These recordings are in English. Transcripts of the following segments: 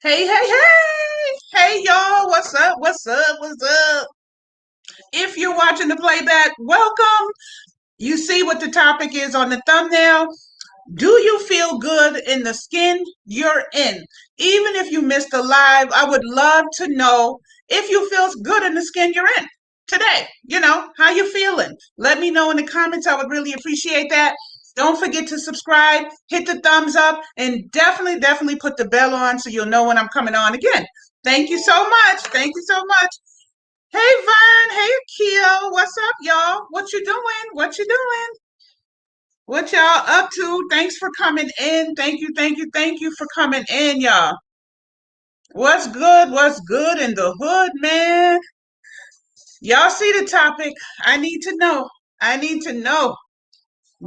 Hey, hey, hey! Hey, y'all! What's up? What's up? What's up? If you're watching the playback, welcome. You see what the topic is on the thumbnail. Do you feel good in the skin you're in? Even if you missed the live, I would love to know if you feel good in the skin you're in today. How you feeling? Let me know in the comments. I would really appreciate that. Don't forget to subscribe, hit the thumbs up, and definitely put the bell on so you'll know when I'm coming on again. Thank you so much. Thank you so much. Hey, Vern. Hey, Akio. What's up, y'all? What you doing? What you doing? What y'all up to? Thanks for coming in. Thank you for coming in, y'all. What's good? What's good in the hood, man? Y'all see the topic? I need to know. I need to know.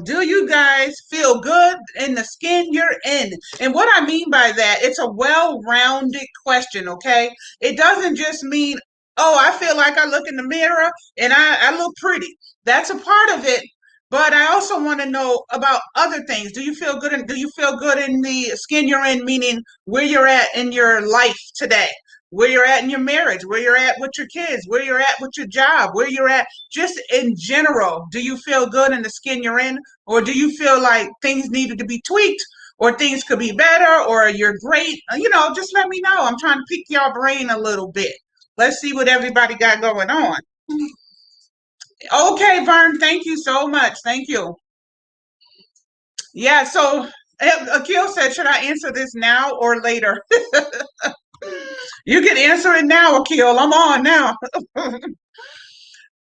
Do you guys feel good in the skin you're in? And what I mean by that, it's a well-rounded question, okay? It doesn't just mean, oh, I feel like I look in the mirror and I look pretty. That's a part of it. But I also want to know about other things. Do you feel good in the skin you're in, meaning where you're at in your life today? Where you're at in your marriage, where you're at with your kids, where you're at with your job, where you're at just in general. Do you feel good in the skin you're in? Or do you feel like things needed to be tweaked or things could be better or you're great? Just let me know. I'm trying to pick your brain a little bit. Let's see what everybody got going on. Okay, Vern, thank you so much. Thank you. Yeah, so Akil said, should I answer this now or later? You can answer it now, Akil. I'm on now.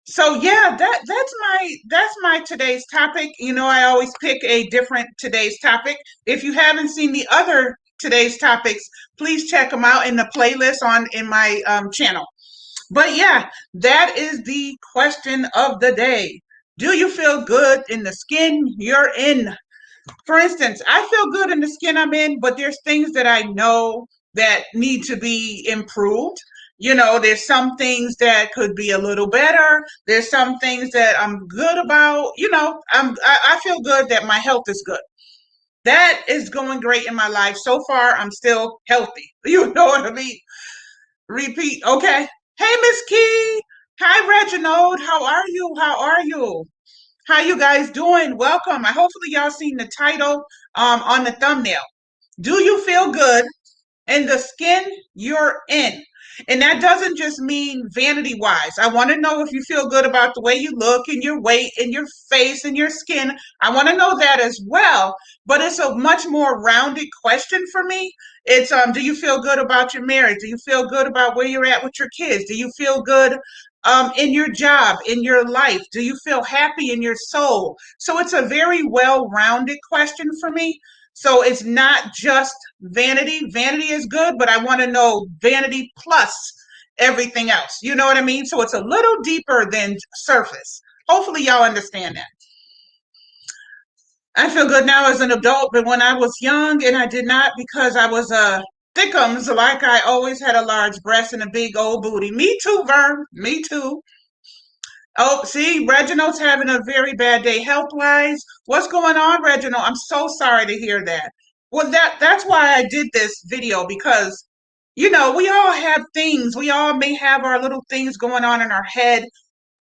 So yeah, that's my today's topic. I always pick a different today's topic. If you haven't seen the other today's topics, please check them out in the playlist on in my channel. But yeah, that is the question of the day. Do you feel good in the skin you're in? For instance, I feel good in the skin I'm in, but there's things that I know that need to be improved. There's some things that could be a little better. There's some things that I'm good about. I feel good that my health is good. That is going great in my life. So far, I'm still healthy. You know what I mean? Repeat. Okay. Hey, Miss Key. Hi, Reginald. How are you? How are you? How you guys doing? Welcome. I hopefully y'all seen the title on the thumbnail. Do you feel good in the skin you're in? And that doesn't just mean vanity wise. I want to know if you feel good about the way you look and your weight and your face and your skin. I want to know that as well. But it's a much more rounded question for me. It's do you feel good about your marriage? Do you feel good about where you're at with your kids? Do you feel good in your job, in your life? Do you feel happy in your soul? So it's a very well-rounded question for me. So it's not just vanity. Vanity is good, but I want to know vanity plus everything else. You know what I mean? So it's a little deeper than surface. Hopefully, y'all understand that. I feel good now as an adult, but when I was young and I did not because I was a thickums, like I always had a large breast and a big old booty. Me too, Vern. Me too. Oh, see, Reginald's having a very bad day health wise. What's going on, Reginald? I'm so sorry to hear that. Well, that's why I did this video because we all have things. We all may have our little things going on in our head.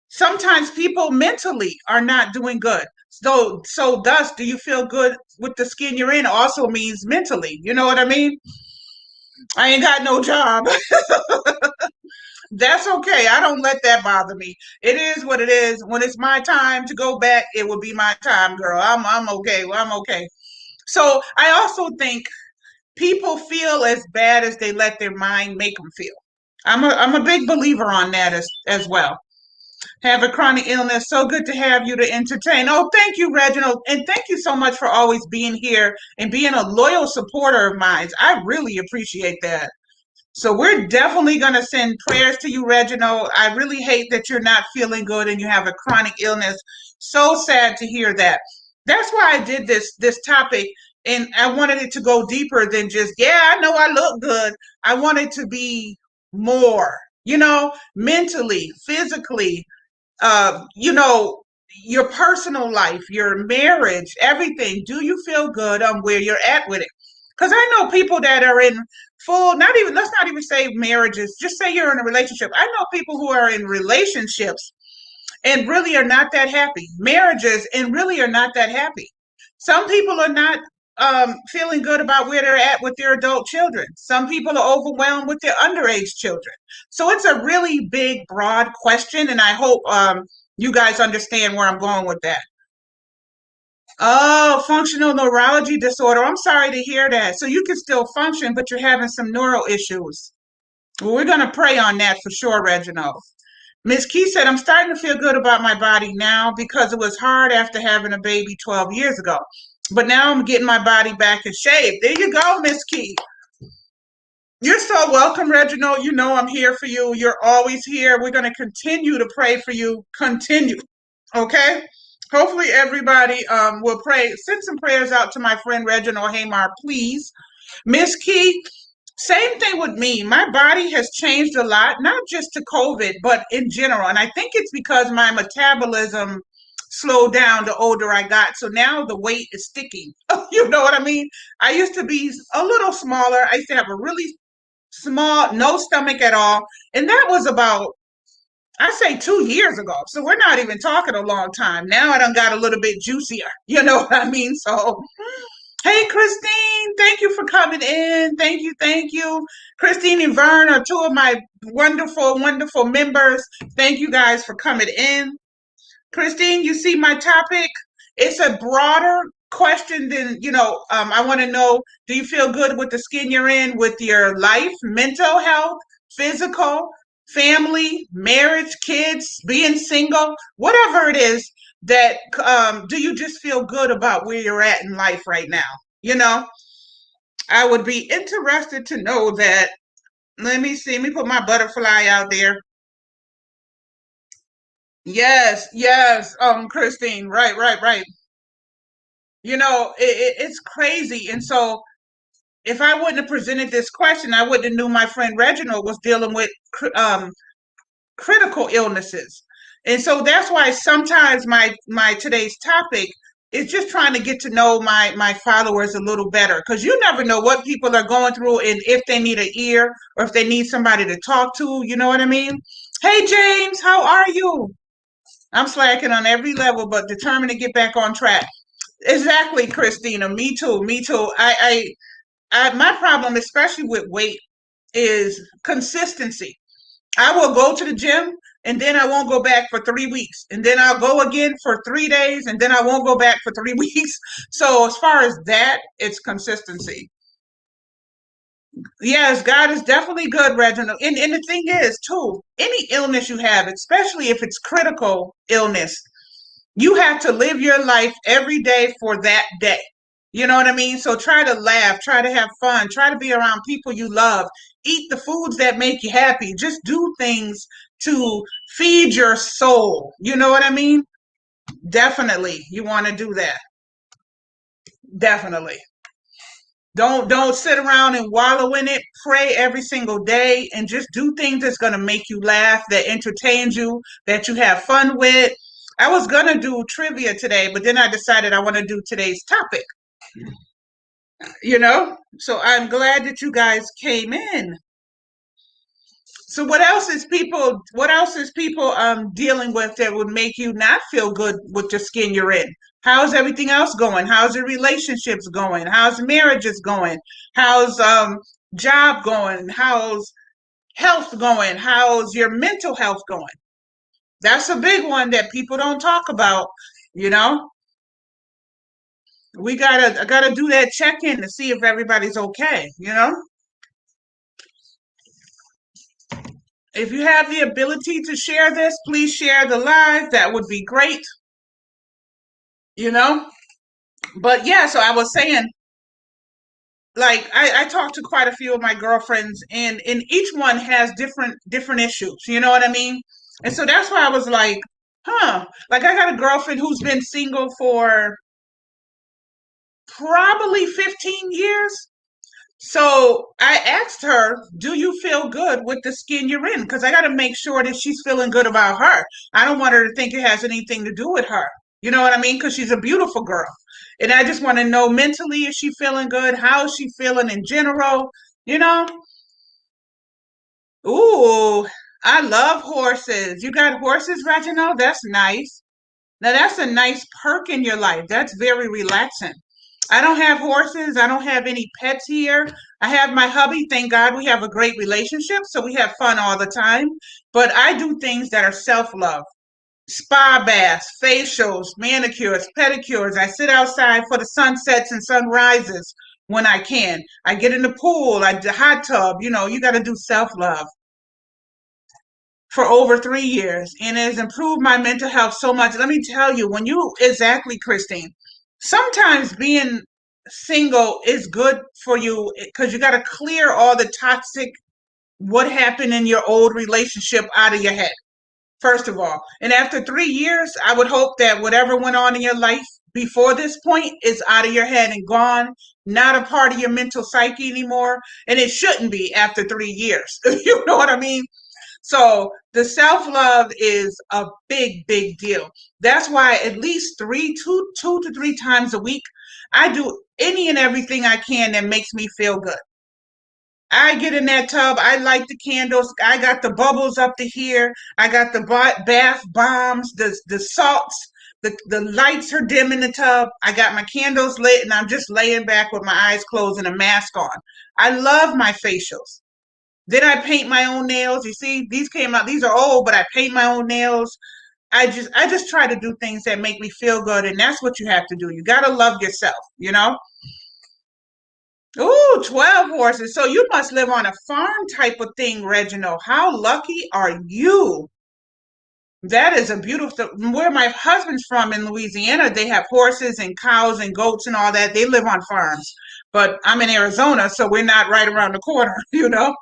Sometimes people mentally are not doing good. So thus, do you feel good with the skin you're in also means mentally. You know what I mean? I ain't got no job. That's okay. I don't let that bother me. It is what it is. When it's my time to go back, it will be my time, girl. I'm okay. Well, I'm okay. So I also think people feel as bad as they let their mind make them feel. I'm a big believer on that as well. Have a chronic illness. So good to have you to entertain. Oh, thank you, Reginald. And thank you so much for always being here and being a loyal supporter of mine. I really appreciate that. So we're definitely going to send prayers to you, Reginald. I really hate that you're not feeling good and you have a chronic illness. So sad to hear that. That's why I did this topic, and I wanted it to go deeper than just, yeah, I know I look good. I wanted to be more, mentally, physically, uh, you know, your personal life, your marriage, everything. Do you feel good on where you're at with it? Because I know people that are in full, not even, let's not even say marriages, just say you're in a relationship. I know people who are in relationships and really are not that happy, marriages and really are not that happy. Some people are not feeling good about where they're at with their adult children. Some people are overwhelmed with their underage children. So it's a really big, broad question, and I hope you guys understand where I'm going with that. Oh, functional neurology disorder. I'm sorry to hear that. So you can still function, but you're having some neural issues. Well, we're going to pray on that for sure, Reginald. Miss Key said, I'm starting to feel good about my body now because it was hard after having a baby 12 years ago. But now I'm getting my body back in shape. There you go, Miss Key. You're so welcome, Reginald. You know I'm here for you. You're always here. We're going to continue to pray for you. Continue. Okay? Hopefully everybody will pray. Send some prayers out to my friend Reginald Hamar, please. Miss Key, same thing with me. My body has changed a lot, not just to COVID, but in general. And I think it's because my metabolism slowed down the older I got. So now the weight is sticking. You know what I mean? I used to be a little smaller. I used to have a really small, no stomach at all. And that was about, I say 2 years ago. So we're not even talking a long time. Now I done got a little bit juicier. You know what I mean? So hey, Christine, thank you for coming in. Thank you, thank you. Christine and Vern are two of my wonderful, wonderful members. Thank you guys for coming in. Christine, you see my topic? It's a broader question than, I want to know, do you feel good with the skin you're in with your life, mental health, physical, family, marriage, kids, being single, whatever it is that, do you just feel good about where you're at in life right now? You know, I would be interested to know that. Let me see. Let me put my butterfly out there. Yes, yes, Christine. Right, right, right. It's crazy. And so if I wouldn't have presented this question, I wouldn't have knew my friend Reginald was dealing with critical illnesses. And so that's why sometimes my today's topic is just trying to get to know my followers a little better, because you never know what people are going through and if they need an ear or if they need somebody to talk to, you know what I mean? Hey James, how are you? I'm slacking on every level but determined to get back on track. Exactly, Christina. Me too. Me too. I my problem, especially with weight, is consistency. I will go to the gym and then I won't go back for 3 weeks. And then I'll go again for 3 days and then I won't go back for 3 weeks. So as far as that, it's consistency. Yes, God is definitely good, Reginald. And the thing is, too, any illness you have, especially if it's critical illness, you have to live your life every day for that day. You know what I mean? So try to laugh, try to have fun, try to be around people you love, eat the foods that make you happy. Just do things to feed your soul. You know what I mean? Definitely, you want to do that. Definitely. Don't sit around and wallow in it. Pray every single day and just do things that's going to make you laugh, that entertains you, that you have fun with. I was going to do trivia today, but then I decided I want to do today's topic. So I'm glad that you guys came in. So what else is people dealing with that would make you not feel good with the skin you're in? How's everything else going? How's your relationships going? How's marriages going? How's job going? How's health going? How's your mental health going? That's a big one that people don't talk about, you know? I gotta do that check-in to see if everybody's okay. If you have the ability to share this, please share the live. That would be great, you know? But yeah, so I was saying, like, I talked to quite a few of my girlfriends, and each one has different issues, you know what I mean? And so that's why I was like, huh. Like I got a girlfriend who's been single for probably 15 years. So I asked her, do you feel good with the skin you're in? Because I got to make sure that she's feeling good about her. I don't want her to think it has anything to do with her. You know what I mean? Because she's a beautiful girl. And I just want to know mentally, is she feeling good? How is she feeling in general? You know? Ooh, I love horses. You got horses, Reginald? That's nice. Now that's a nice perk in your life. That's very relaxing. I don't have horses. I don't have any pets here. I have my hubby. Thank God we have a great relationship, so we have fun all the time. But I do things that are self-love. Spa baths, facials, manicures, pedicures. I sit outside for the sunsets and sunrises when I can. I get in the pool, the hot tub. You got to do self-love for over 3 years, and it has improved my mental health so much. Let me tell you, when you exactly, Christine, sometimes being single is good for you because you got to clear all the toxic, what happened in your old relationship out of your head, first of all. And after 3 years, I would hope that whatever went on in your life before this point is out of your head and gone, not a part of your mental psyche anymore. And it shouldn't be after 3 years. You know what I mean? So the self love is a big, big deal. That's why at least two to three times a week, I do any and everything I can that makes me feel good. I get in that tub. I light the candles. I got the bubbles up to here. I got the bath bombs, the salts. The lights are dim in the tub. I got my candles lit, and I'm just laying back with my eyes closed and a mask on. I love my facials. Then I paint my own nails. You see, these came out, these are old, but I paint my own nails. I just try to do things that make me feel good, and that's what you have to do. You got to love yourself. Ooh, 12 horses. So you must live on a farm type of thing, Reginald. How lucky are you? That is a beautiful, where my husband's from in Louisiana, they have horses and cows and goats and all that. They live on farms. But I'm in Arizona, so we're not right around the corner, you know?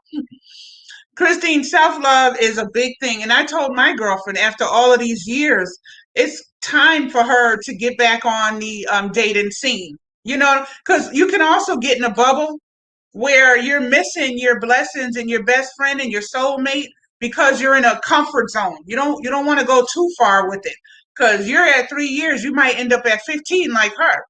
Christine, self love is a big thing. And I told my girlfriend after all of these years, it's time for her to get back on the dating scene, because you can also get in a bubble where you're missing your blessings and your best friend and your soulmate because you're in a comfort zone. You don't want to go too far with it because you're at 3 years, you might end up at 15 like her.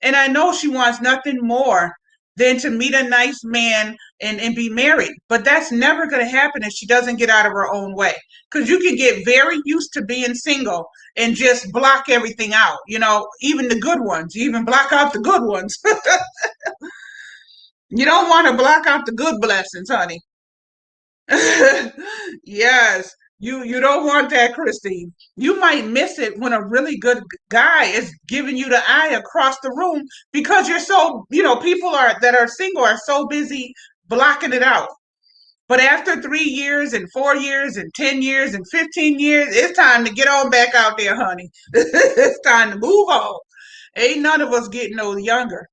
And I know she wants nothing more than to meet a nice man and be married. But that's never going to happen if she doesn't get out of her own way. Because you can get very used to being single and just block everything out, even the good ones. You even block out the good ones. You don't want to block out the good blessings, honey. Yes, you don't want that, Christine. You might miss it when a really good guy is giving you the eye across the room because you're so, people that are single are so busy blocking it out. But after 3 years and 4 years and 10 years and 15 years, it's time to get on back out there, honey. It's time to move on. Ain't none of us getting no younger.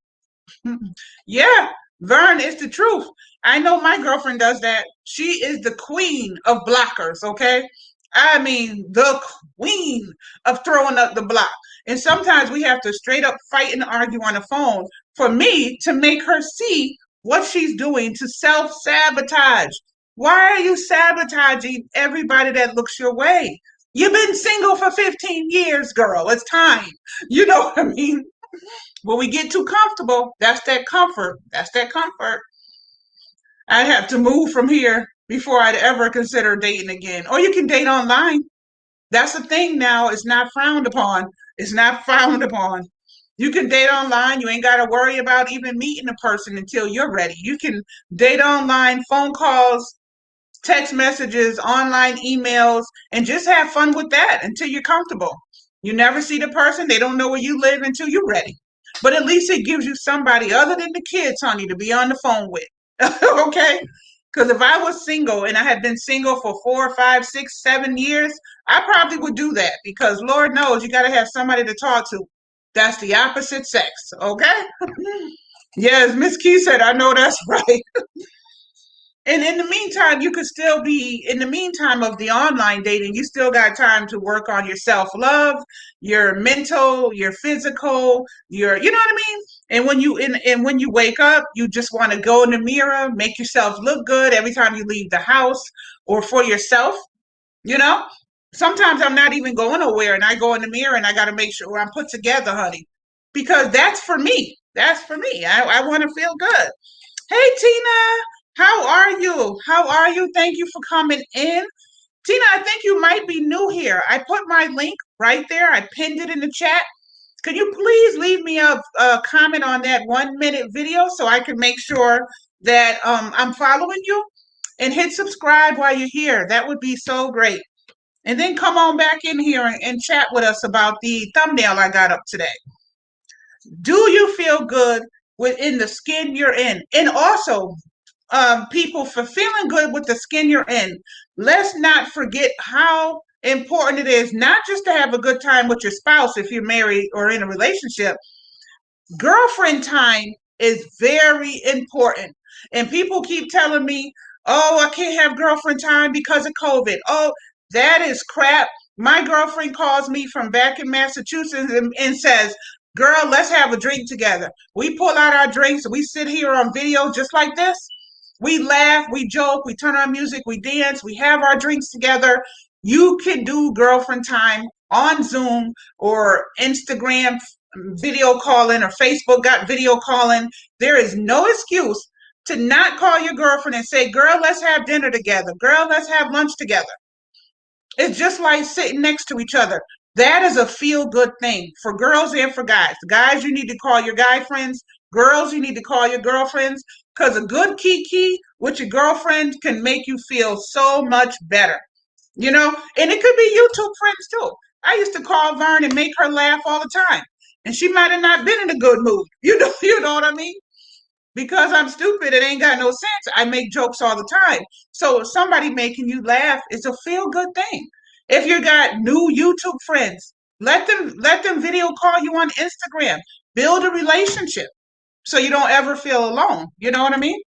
Yeah, Vern, it's the truth. I know my girlfriend does that. She is the queen of blockers, okay? I mean, the queen of throwing up the block. And sometimes we have to straight up fight and argue on the phone for me to make her see what she's doing to self sabotage. Why are you sabotaging everybody that looks your way? You've been single for 15 years, girl. It's time. You know what I mean? When we get too comfortable, that's that comfort. That's that comfort. I'd have to move from here before I'd ever consider dating again. Or you can date online. That's a thing now. It's not frowned upon. It's not frowned upon. You can date online. You ain't got to worry about even meeting a person until you're ready. You can date online, phone calls, text messages, online emails, and just have fun with that until you're comfortable. You never see the person, they don't know where you live until you're ready. But at least it gives you somebody other than the kids, honey, to be on the phone with. Okay? Because if I was single and I had been single for 4, 5, 6, 7 years, I probably would do that because Lord knows you got to have somebody to talk to. That's the opposite sex, okay? Yes, Miss Key said, I know that's right. And in the meantime, you could still be in the meantime of the online dating, you still got time to work on your self-love, your mental, your physical, you know what I mean? And when you wake up, you just want to go in the mirror, make yourself look good every time you leave the house or for yourself, you know? Sometimes I'm not even going nowhere and I go in the mirror and I got to make sure I'm put together, honey. because that's for me. That's for me. I want to feel good. Hey, Tina, how are you? How are you? Thank you for coming in. Tina, I think you might be new here. I put my link right there. I pinned it in the chat. Could you please leave me a comment on that 1 minute video so I can make sure that I'm following you? And hit subscribe while you're here. That would be so great. And then come on back in here and chat with us about the thumbnail I got up today. Do you feel good within the skin you're in? And also, people, for feeling good with the skin you're in, let's not forget how important it is not just to have a good time with your spouse if you're married or in a relationship. Girlfriend time is very important. And people keep telling me, oh, I can't have girlfriend time because of COVID. Oh, that is crap. My girlfriend calls me from back in Massachusetts and says, girl, let's have a drink together. We pull out our drinks. We sit here on video just like this. We laugh, we joke, we turn on music, we dance, we have our drinks together. You can do girlfriend time on Zoom or Instagram video calling, or Facebook got video calling. There is no excuse to not call your girlfriend and say, girl, let's have dinner together. Girl, let's have lunch together. It's just like sitting next to each other. That is a feel good thing for girls and for guys. Guys, you need to call your guy friends. Girls, you need to call your girlfriends, because a good kiki with your girlfriend can make you feel so much better. You know, and it could be YouTube friends too. I used to call Vern and make her laugh all the time. And she might have not been in a good mood. You know what I mean? Because I'm stupid and ain't got no sense, I make jokes all the time. So somebody making you laugh is a feel good thing. If you got new YouTube friends, let them video call you on Instagram. Build a relationship so you don't ever feel alone. You know what I mean?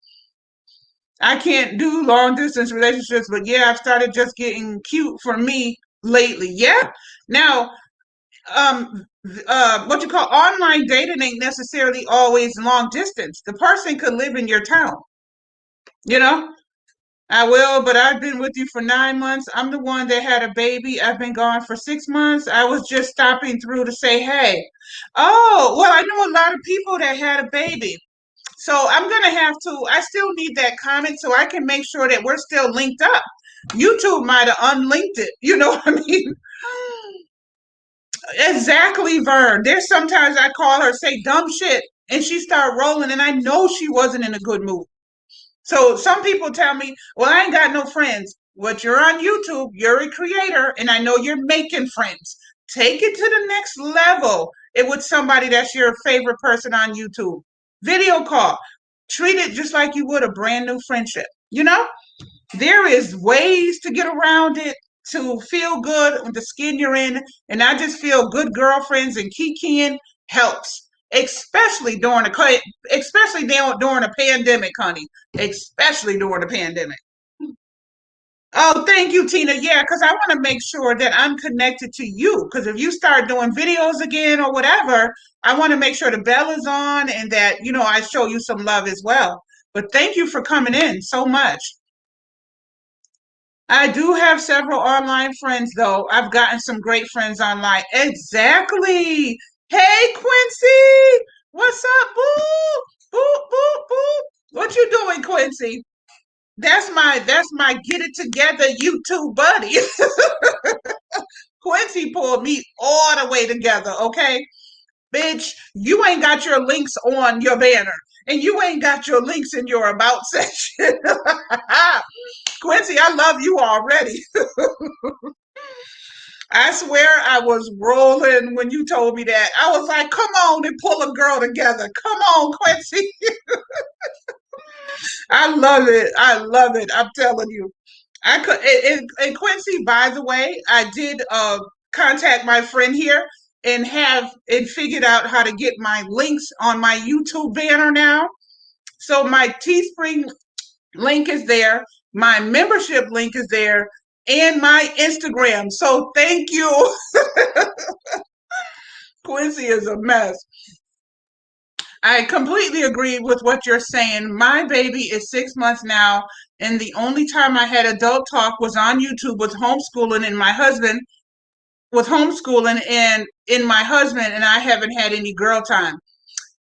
I can't do long distance relationships, but yeah, I've started just getting cute for me lately. Yeah. Now, what you call online dating ain't necessarily always long distance. The person could live in your town. You know, I will, but I've been with you for 9 months. I'm the one that had a baby. I've been gone for 6 months. I was just stopping through to say, hey. Oh, well, I know a lot of people that had a baby. So I'm going to have to, I still need that comment so I can make sure that we're still linked up. YouTube might have unlinked it. You know what I mean? Exactly, Vern. There's sometimes I call her, say dumb shit, and she start rolling, and I know she wasn't in a good mood. So some people tell me, well, I ain't got no friends. But you're on YouTube, you're a creator, and I know you're making friends. Take it to the next level. It with somebody that's your favorite person on YouTube. Video call. Treat it just like you would a brand new friendship. You know? There is ways to get around it to feel good with the skin you're in. And I just feel good girlfriends and kikiing helps, especially during a pandemic, honey. Especially during the pandemic. Oh, thank you, Tina. Yeah, because I want to make sure that I'm connected to you. Because if you start doing videos again or whatever, I want to make sure the bell is on and that, I show you some love as well. But thank you for coming in so much. I do have several online friends, though. I've gotten some great friends online. Exactly. Hey, Quincy. What's up, boo? Boo, boo, boo. What you doing, Quincy? That's my get it together YouTube buddy. Quincy pulled me all the way together, okay? Bitch, you ain't got your links on your banner, and you ain't got your links in your about section. Quincy, I love you already. I swear I was rolling when you told me that. I was like, come on and pull a girl together. Come on, Quincy. I love it. I love it. I'm telling you. I could and Quincy, by the way, I did contact my friend here and figured out how to get my links on my YouTube banner now. So my Teespring link is there, my membership link is there, and my Instagram. So thank you. Quincy is a mess. I completely agree with what you're saying. My baby is 6 months now, and the only time I had adult talk was on YouTube with homeschooling and my husband. with homeschooling and in my husband and I haven't had any girl time.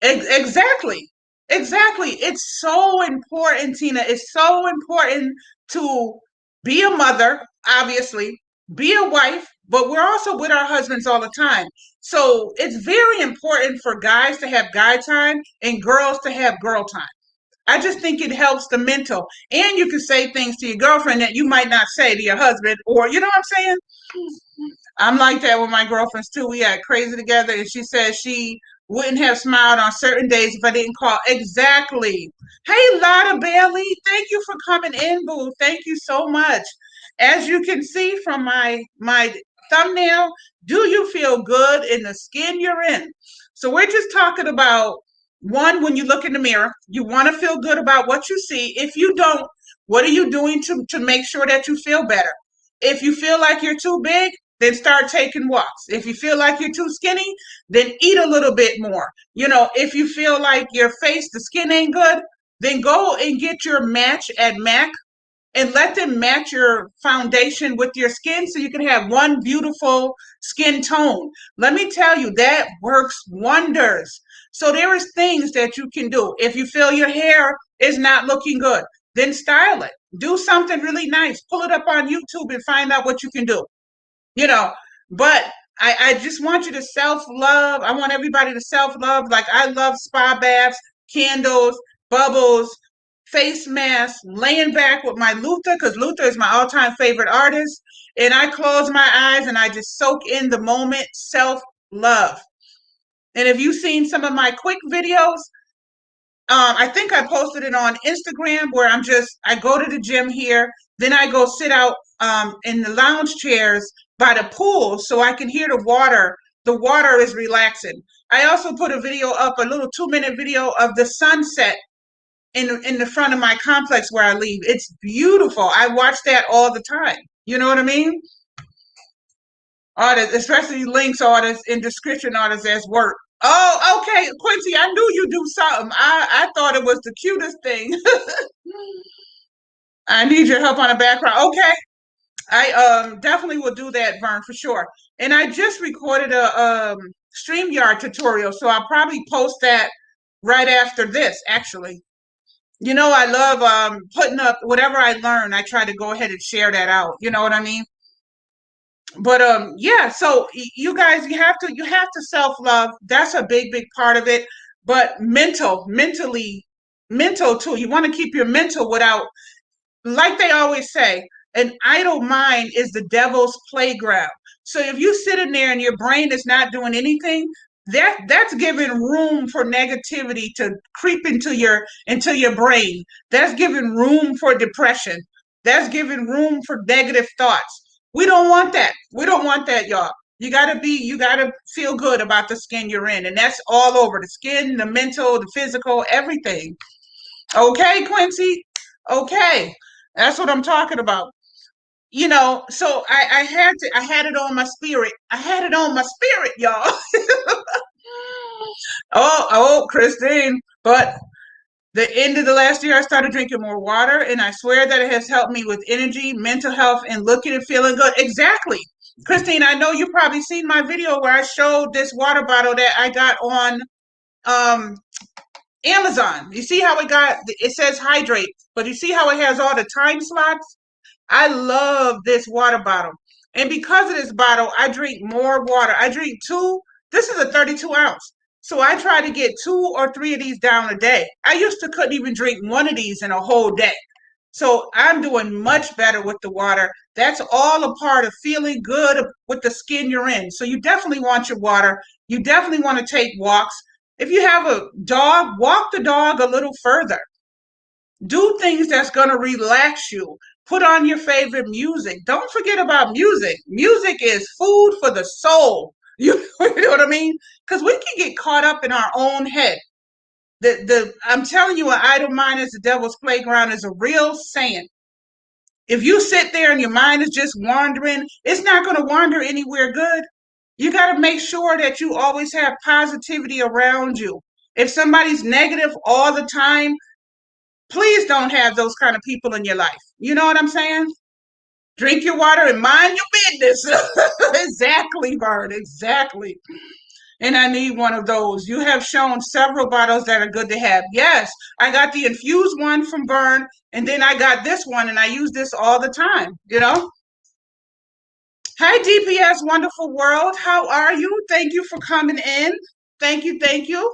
Exactly. Exactly. It's so important, Tina. It's so important to be a mother, obviously, be a wife, but we're also with our husbands all the time. So it's very important for guys to have guy time and girls to have girl time. I just think it helps the mental. And you can say things to your girlfriend that you might not say to your husband, or you know what I'm saying? I'm like that with my girlfriends too. We act crazy together, and she says she wouldn't have smiled on certain days if I didn't call. Exactly. Hey, Lotta Bailey, thank you for coming in, boo. Thank you so much. As you can see from my thumbnail, do you feel good in the skin you're in? So we're just talking about one, when you look in the mirror, you want to feel good about what you see. If you don't, what are you doing to make sure that you feel better? If you feel like you're too big, then start taking walks. If you feel like you're too skinny, then eat a little bit more. You know, if you feel like your face, the skin ain't good, then go and get your match at MAC and let them match your foundation with your skin so you can have one beautiful skin tone. Let me tell you, that works wonders. So there is things that you can do. If you feel your hair is not looking good, then style it. Do something really nice. Pull it up on YouTube and find out what you can do. You know, but I just want you to self-love. I want everybody to self-love. Like I love spa baths, candles, bubbles, face masks, laying back with my Luther, because Luther is my all-time favorite artist. And I close my eyes and I just soak in the moment, self-love. And if you've seen some of my quick videos, I think I posted it on Instagram where I go to the gym here, then I go sit out in the lounge chairs by the pool so I can hear the water. The water is relaxing. I also put a video up, a little 2-minute video of the sunset in the front of my complex where I leave. It's beautiful. I watch that all the time. You know what I mean? Artists, especially links artists and description artists as work. Oh, okay, Quincy, I knew you do something. I thought it was the cutest thing. I need your help on the background. Okay, I definitely will do that, Vern, for sure. And I just recorded a StreamYard tutorial, so I'll probably post that right after this, actually. You know, I love putting up whatever I learn. I try to go ahead and share that out. You know what I mean? But yeah, so you guys, you have to self-love. That's a big part of it. But mental too. You want to keep your mental without, like they always say, an idle mind is the devil's playground. So if you sit in there and your brain is not doing anything, that's giving room for negativity to creep into your brain. That's giving room for depression. That's giving room for negative thoughts. We don't want that. We don't want that, y'all. You gotta feel good about the skin you're in. And that's all over the skin, the mental, the physical, everything. Okay, Quincy? Okay. That's what I'm talking about. You know, so I had it on my spirit. I had it on my spirit, y'all. Oh, Christine. But the end of the last year, I started drinking more water, and I swear that it has helped me with energy, mental health, and looking and feeling good. Exactly. Christine, I know you probably seen my video where I showed this water bottle that I got on um, Amazon. You see how it says hydrate, but you see how it has all the time slots? I love this water bottle. And because of this bottle, I drink more water. I drink two. This is a 32 ounce. So I try to get 2 or 3 of these down a day. I used to couldn't even drink one of these in a whole day. So I'm doing much better with the water. That's all a part of feeling good with the skin you're in. So you definitely want your water. You definitely want to take walks. If you have a dog, walk the dog a little further. Do things that's going to relax you. Put on your favorite music. Don't forget about music. Music is food for the soul. You know what I mean? Because we can get caught up in our own head. I'm telling you, an idle mind is the devil's playground is a real saying. If you sit there and your mind is just wandering, it's not going to wander anywhere good. You got to make sure that you always have positivity around you. If somebody's negative all the time, please don't have those kind of people in your life. You know what I'm saying? Drink your water and mind your business. Exactly, Vern. Exactly. And I need one of those. You have shown several bottles that are good to have. Yes, I got the infused one from Vern, and then I got this one, and I use this all the time, you know? Hi, DPS Wonderful World. How are you? Thank you for coming in. Thank you. Thank you.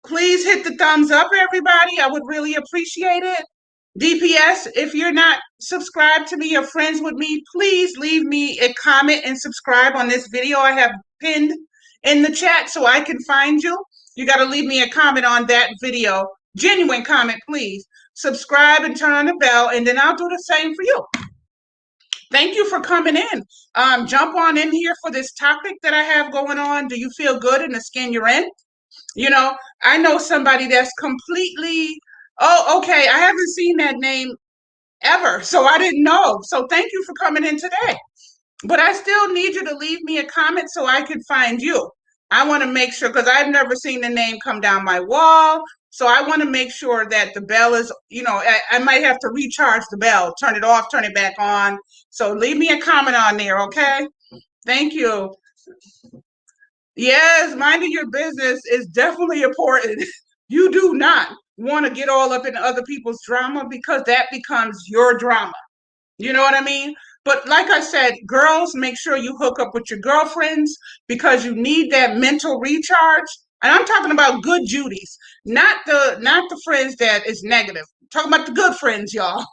Please hit the thumbs up, everybody. I would really appreciate it. DPS, if you're not subscribed to me or friends with me, please leave me a comment and subscribe on this video. I have pinned in the chat so I can find you. You got to leave me a comment on that video. Genuine comment, please. Subscribe and turn on the bell, and then I'll do the same for you. Thank you for coming in. Jump on in here for this topic that I have going on. Do you feel good in the skin you're in? You know, I know somebody that's completely, oh, okay, I haven't seen that name ever, so I didn't know. So thank you for coming in today. But I still need you to leave me a comment so I can find you. I want to make sure, because I've never seen the name come down my wall. So I want to make sure that the bell is, I might have to recharge the bell, turn it off, turn it back on. So leave me a comment on there, okay? Thank you. Yes, minding your business is definitely important. You do not want to get all up in other people's drama because that becomes your drama. You know what I mean? But like I said, girls, make sure you hook up with your girlfriends because you need that mental recharge. And I'm talking about good Judies, not the friends that is negative. I'm talking about the good friends, y'all.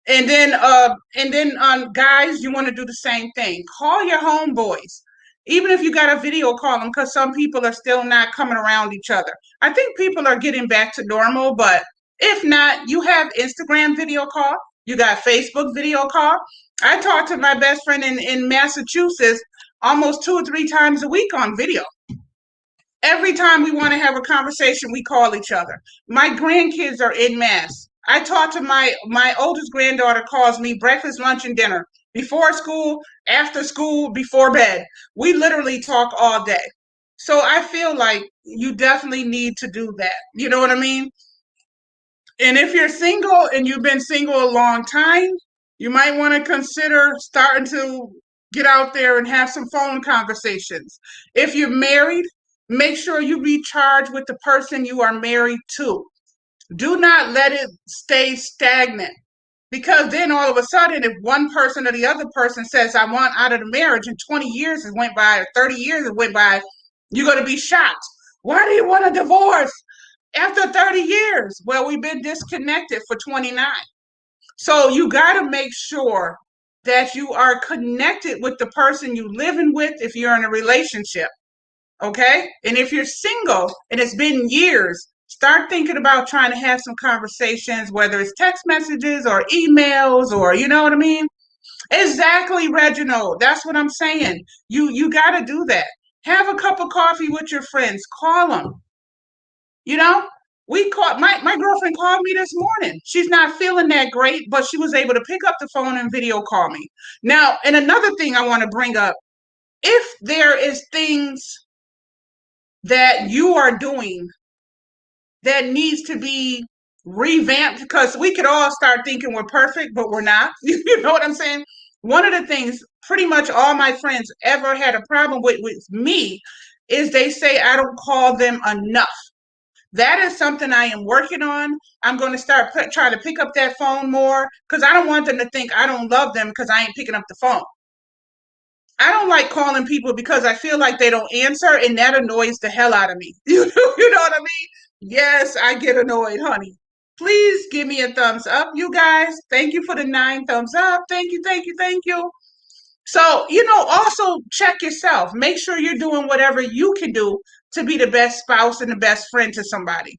And then guys, you want to do the same thing. Call your homeboys. Even if you got a video call them, because some people are still not coming around each other. I think people are getting back to normal, but if not, you have Instagram video call, you got Facebook video call. I talk to my best friend in Massachusetts almost 2 or 3 times a week on video. Every time we want to have a conversation, we call each other. My grandkids are in Mass. I talk to my oldest granddaughter calls me breakfast, lunch, and dinner. Before school, after school, before bed. We literally talk all day. So I feel like you definitely need to do that. You know what I mean? And if you're single and you've been single a long time, you might want to consider starting to get out there and have some phone conversations. If you're married, make sure you recharge with the person you are married to. Do not let it stay stagnant because then all of a sudden, if one person or the other person says, I want out of the marriage, and 20 years has went by or 30 years has went by, you're going to be shocked. Why do you want a divorce? After 30 years, well, we've been disconnected for 29. So you got to make sure that you are connected with the person you living with if you're in a relationship. Okay? And if you're single and it's been years, start thinking about trying to have some conversations, whether it's text messages or emails or you know what I mean? Exactly, Reginald. That's what I'm saying. You got to do that. Have a cup of coffee with your friends. Call them. You know, we called my girlfriend called me this morning. She's not feeling that great, but she was able to pick up the phone and video call me. Now, and another thing I want to bring up, if there is things that you are doing that needs to be revamped, because we could all start thinking we're perfect, but we're not. You know what I'm saying? One of the things pretty much all my friends ever had a problem with me is they say I don't call them enough. That is something I am working on. I'm going to start trying to pick up that phone more because I don't want them to think I don't love them because I ain't picking up the phone. I don't like calling people because I feel like they don't answer, and that annoys the hell out of me. You know what I mean? Yes, I get annoyed, honey. Please give me a thumbs up, you guys. Thank you for the 9 thumbs up. Thank you, thank you, thank you. So, also check yourself. Make sure you're doing whatever you can do to be the best spouse and the best friend to somebody.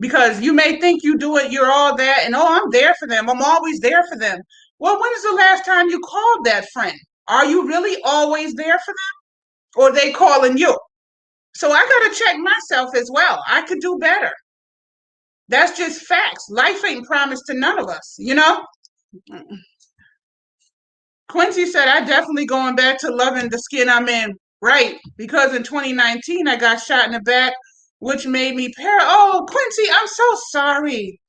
Because you may think you're all that, and I'm there for them. I'm always there for them. Well, when is the last time you called that friend? Are you really always there for them? Or are they calling you? So I got to check myself as well. I could do better. That's just facts. Life ain't promised to none of us, Quincy said, I definitely going back to loving the skin I'm in. Right. Because in 2019, I got shot in the back, which made me Oh, Quincy, I'm so sorry.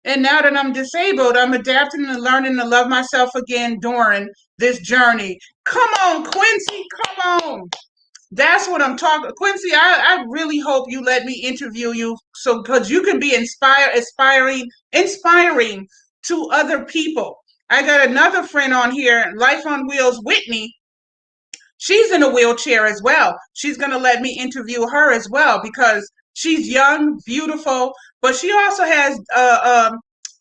And now that I'm disabled, I'm adapting and learning to love myself again during this journey. Come on, Quincy, come on. That's what I'm talking. Quincy, I really hope you let me interview you so because you can be inspiring to other people. I got another friend on here, Life on Wheels, Whitney. She's in a wheelchair as well. She's going to let me interview her as well because she's young, beautiful, but she also has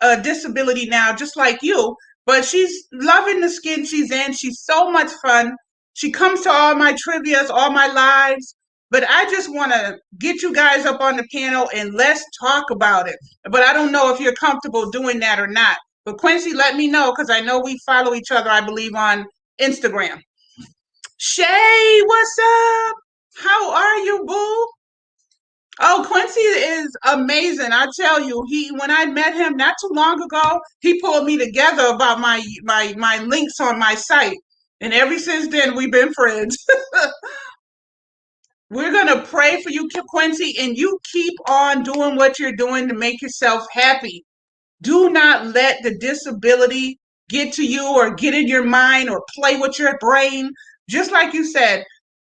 a disability now, just like you. But she's loving the skin she's in. She's so much fun. She comes to all my trivias, all my lives. But I just want to get you guys up on the panel and let's talk about it. But I don't know if you're comfortable doing that or not. But Quincy, let me know because I know we follow each other, I believe, on Instagram. Shay, what's up? How are you, boo? Oh, Quincy is amazing. I tell you, he when I met him not too long ago, he pulled me together about my links on my site. And ever since then we've been friends. We're gonna pray for you, Quincy, and you keep on doing what you're doing to make yourself happy. Do not let the disability get to you or get in your mind or play with your brain. Just like you said,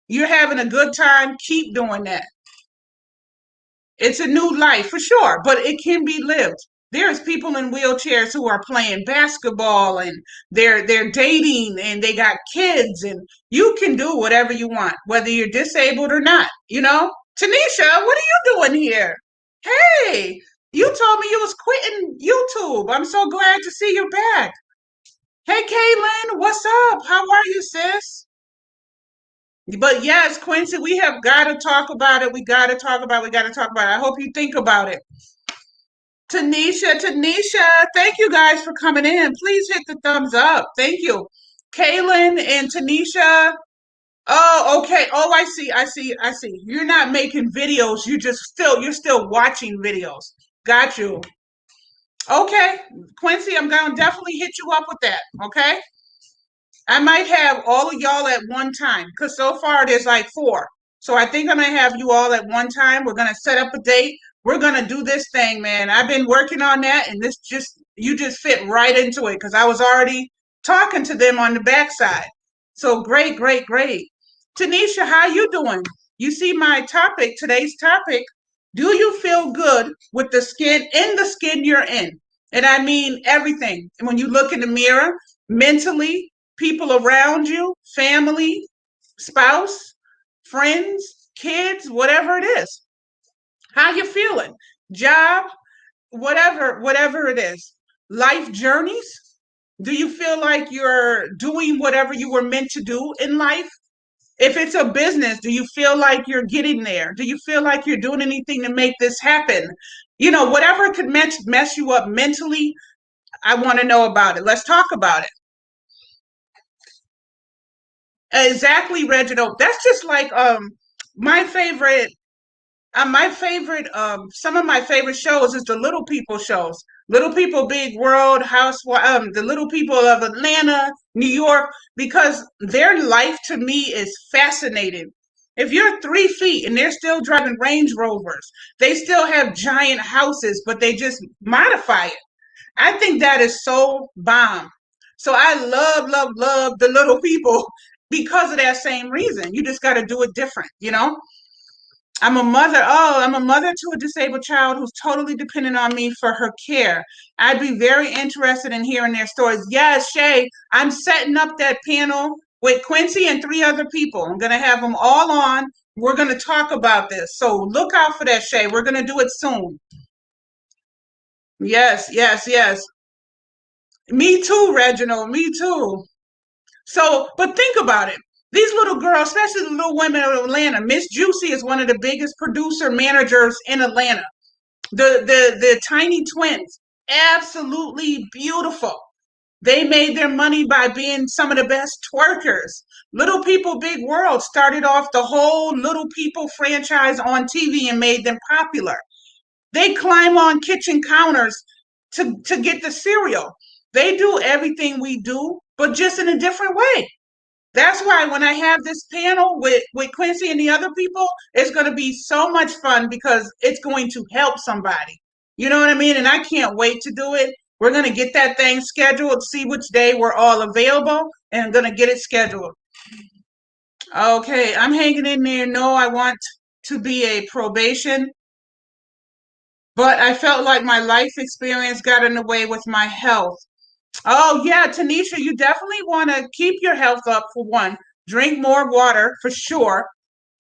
you're having a good time, keep doing that. It's a new life for sure, but it can be lived. There's people in wheelchairs who are playing basketball and they're dating and they got kids and you can do whatever you want, whether you're disabled or not, you know? Tanisha, what are you doing here? Hey, you told me you was quitting YouTube. I'm so glad to see you back. Hey, Kaylin, what's up? How are you, sis? But yes, Quincy, we have got to talk about it. We got to talk about it. We got to talk about it. I hope you think about it. Tanisha, thank you guys for coming in. Please hit the thumbs up. Thank you. Kaylin and Tanisha. Oh, okay. Oh, I see. You're not making videos. You're still watching videos. Got you. Okay. Quincy, I'm gonna definitely hit you up with that. Okay. I might have all of y'all at one time because so far there's like four. So I think I'm gonna have you all at one time. We're gonna set up a date. We're gonna do this thing, man. I've been working on that, and this just you just fit right into it because I was already talking to them on the backside. So great, great, great. Tanisha, how you doing? You see my topic, today's topic. Do you feel good with the skin in the skin you're in? And I mean everything. And when you look in the mirror, mentally, people around you, family, spouse, friends, kids, whatever it is. How you feeling? Job, whatever it is. Life journeys? Do you feel like you're doing whatever you were meant to do in life? If it's a business, do you feel like you're getting there? Do you feel like you're doing anything to make this happen? You know, whatever could mess you up mentally, I want to know about it. Let's talk about it. Exactly, Reginald. That's just like my favorite some of my favorite shows is the Little People shows. Little People Big World, the Little People of Atlanta, New York, because their life to me is fascinating. If you're 3 feet and they're still driving Range Rovers, they still have giant houses, but they just modify it. I think that is so bomb. So I love the Little People because of that same reason. You just got to do it different, you know? I'm a mother. Oh, I'm a mother to a disabled child who's totally dependent on me for her care. I'd be very interested in hearing their stories. Yes, Shay, I'm setting up that panel with Quincy and 3 other people. I'm going to have them all on. We're going to talk about this. So look out for that, Shay. We're going to do it soon. Yes. Me too, Reginald. Me too. So, but think about it. These little girls, especially the little women of Atlanta, Miss Juicy is one of the biggest producer managers in Atlanta. The tiny twins, absolutely beautiful. They made their money by being some of the best twerkers. Little People Big World started off the whole Little People franchise on TV and made them popular. They climb on kitchen counters to get the cereal. They do everything we do, but just in a different way. That's why when I have this panel with Quincy and the other people, it's going to be so much fun because it's going to help somebody. You know what I mean? And I can't wait to do it. We're going to get that thing scheduled, see which day we're all available, and I'm going to get it scheduled. Okay, I'm hanging in there. No, I want to be a probation, but I felt like my life experience got in the way with my health. Oh, yeah, Tanisha, you definitely want to keep your health up for one. Drink more water for sure.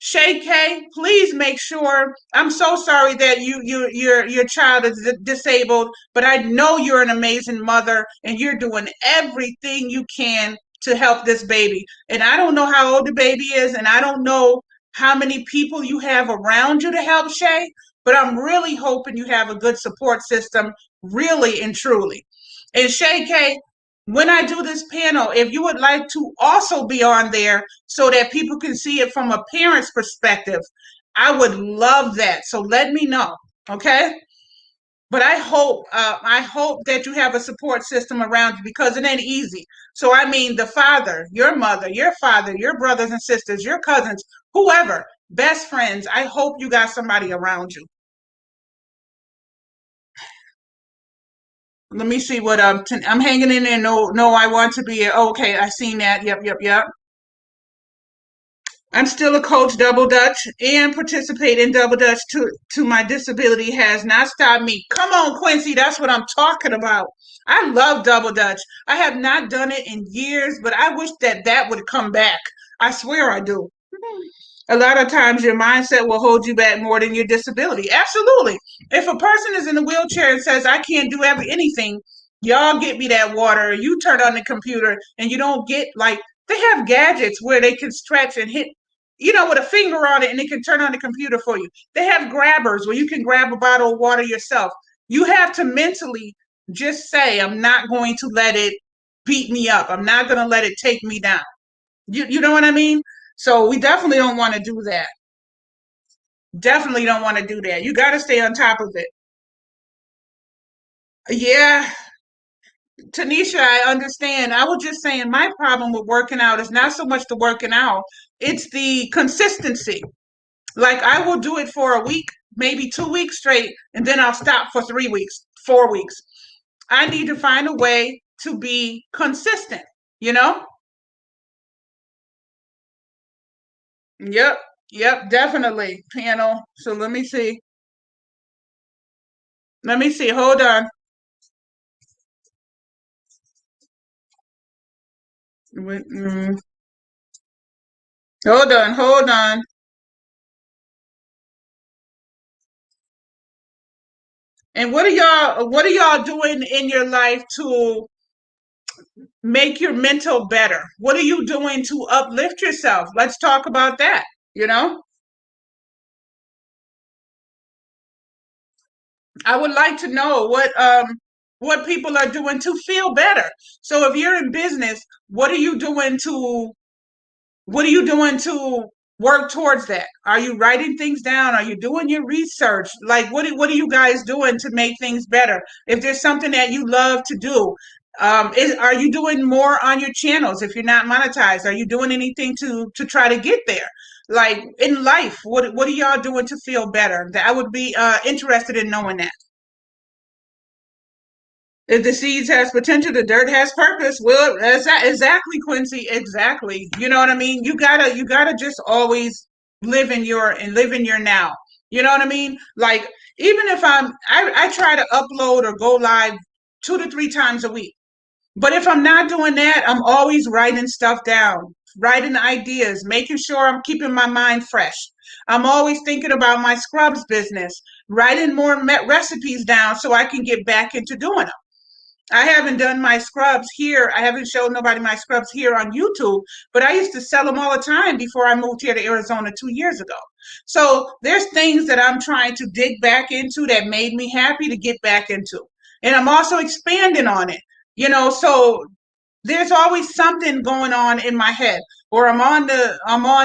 Shay K, please make sure. I'm so sorry that your child is disabled, but I know you're an amazing mother and you're doing everything you can to help this baby. And I don't know how old the baby is, and I don't know how many people you have around you to help Shay, but I'm really hoping you have a good support system, really and truly. And Shay K, when I do this panel, if you would like to also be on there so that people can see it from a parent's perspective, I would love that. So let me know, okay? But I hope that you have a support system around you because it ain't easy. So I mean, the father, your mother, your father, your brothers and sisters, your cousins, whoever, best friends. I hope you got somebody around you. Let me see what I'm hanging in there. No, no, I want to be. Okay, I seen that. Yep, yep, yep. I'm still a coach double dutch and participate in double dutch to my disability has not stopped me. Come on, Quincy, that's what I'm talking about. I love double dutch. I have not done it in years, but I wish that that would come back. I swear I do. A lot of times your mindset will hold you back more than your disability. Absolutely. If a person is in a wheelchair and says, I can't do anything, y'all get me that water. You turn on the computer and you don't get like, they have gadgets where they can stretch and hit, with a finger on it and it can turn on the computer for you. They have grabbers where you can grab a bottle of water yourself. You have to mentally just say, I'm not going to let it beat me up. I'm not going to let it take me down. You know what I mean? So we definitely don't want to do that. Definitely don't want to do that. You got to stay on top of it. Yeah, Tanisha, I understand. I was just saying my problem with working out is not so much the working out, it's the consistency. Like I will do it for a week, maybe 2 weeks straight, and then I'll stop for 3 weeks, 4 weeks. I need to find a way to be consistent, you know? Yep, yep, definitely. Panel. So let me see. Let me see. Hold on. Hold on, hold on. And what are y'all doing in your life to make your mental better? What are you doing to uplift yourself? Let's talk about that, you know? I would like to know what people are doing to feel better. So if you're in business, what are you doing to work towards that? Are you writing things down? Are you doing your research? Like, what are you guys doing to make things better? If there's something that you love to do, are you doing more on your channels? If you're not monetized, are you doing anything to try to get there? Like in life, what are y'all doing to feel better? That I would be interested in knowing that. If the seeds has potential, the dirt has purpose. Well, exactly, Quincy. Exactly. You know what I mean? You gotta just always live in your now. You know what I mean? Like even if I try to upload or go live 2 to 3 times a week. But if I'm not doing that, I'm always writing stuff down, writing ideas, making sure I'm keeping my mind fresh. I'm always thinking about my scrubs business, writing more recipes down so I can get back into doing them. I haven't done my scrubs here. I haven't showed nobody my scrubs here on YouTube, but I used to sell them all the time before I moved here to Arizona 2 years ago. So there's things that I'm trying to dig back into that made me happy to get back into. And I'm also expanding on it, so there's always something going on in my head, or I'm on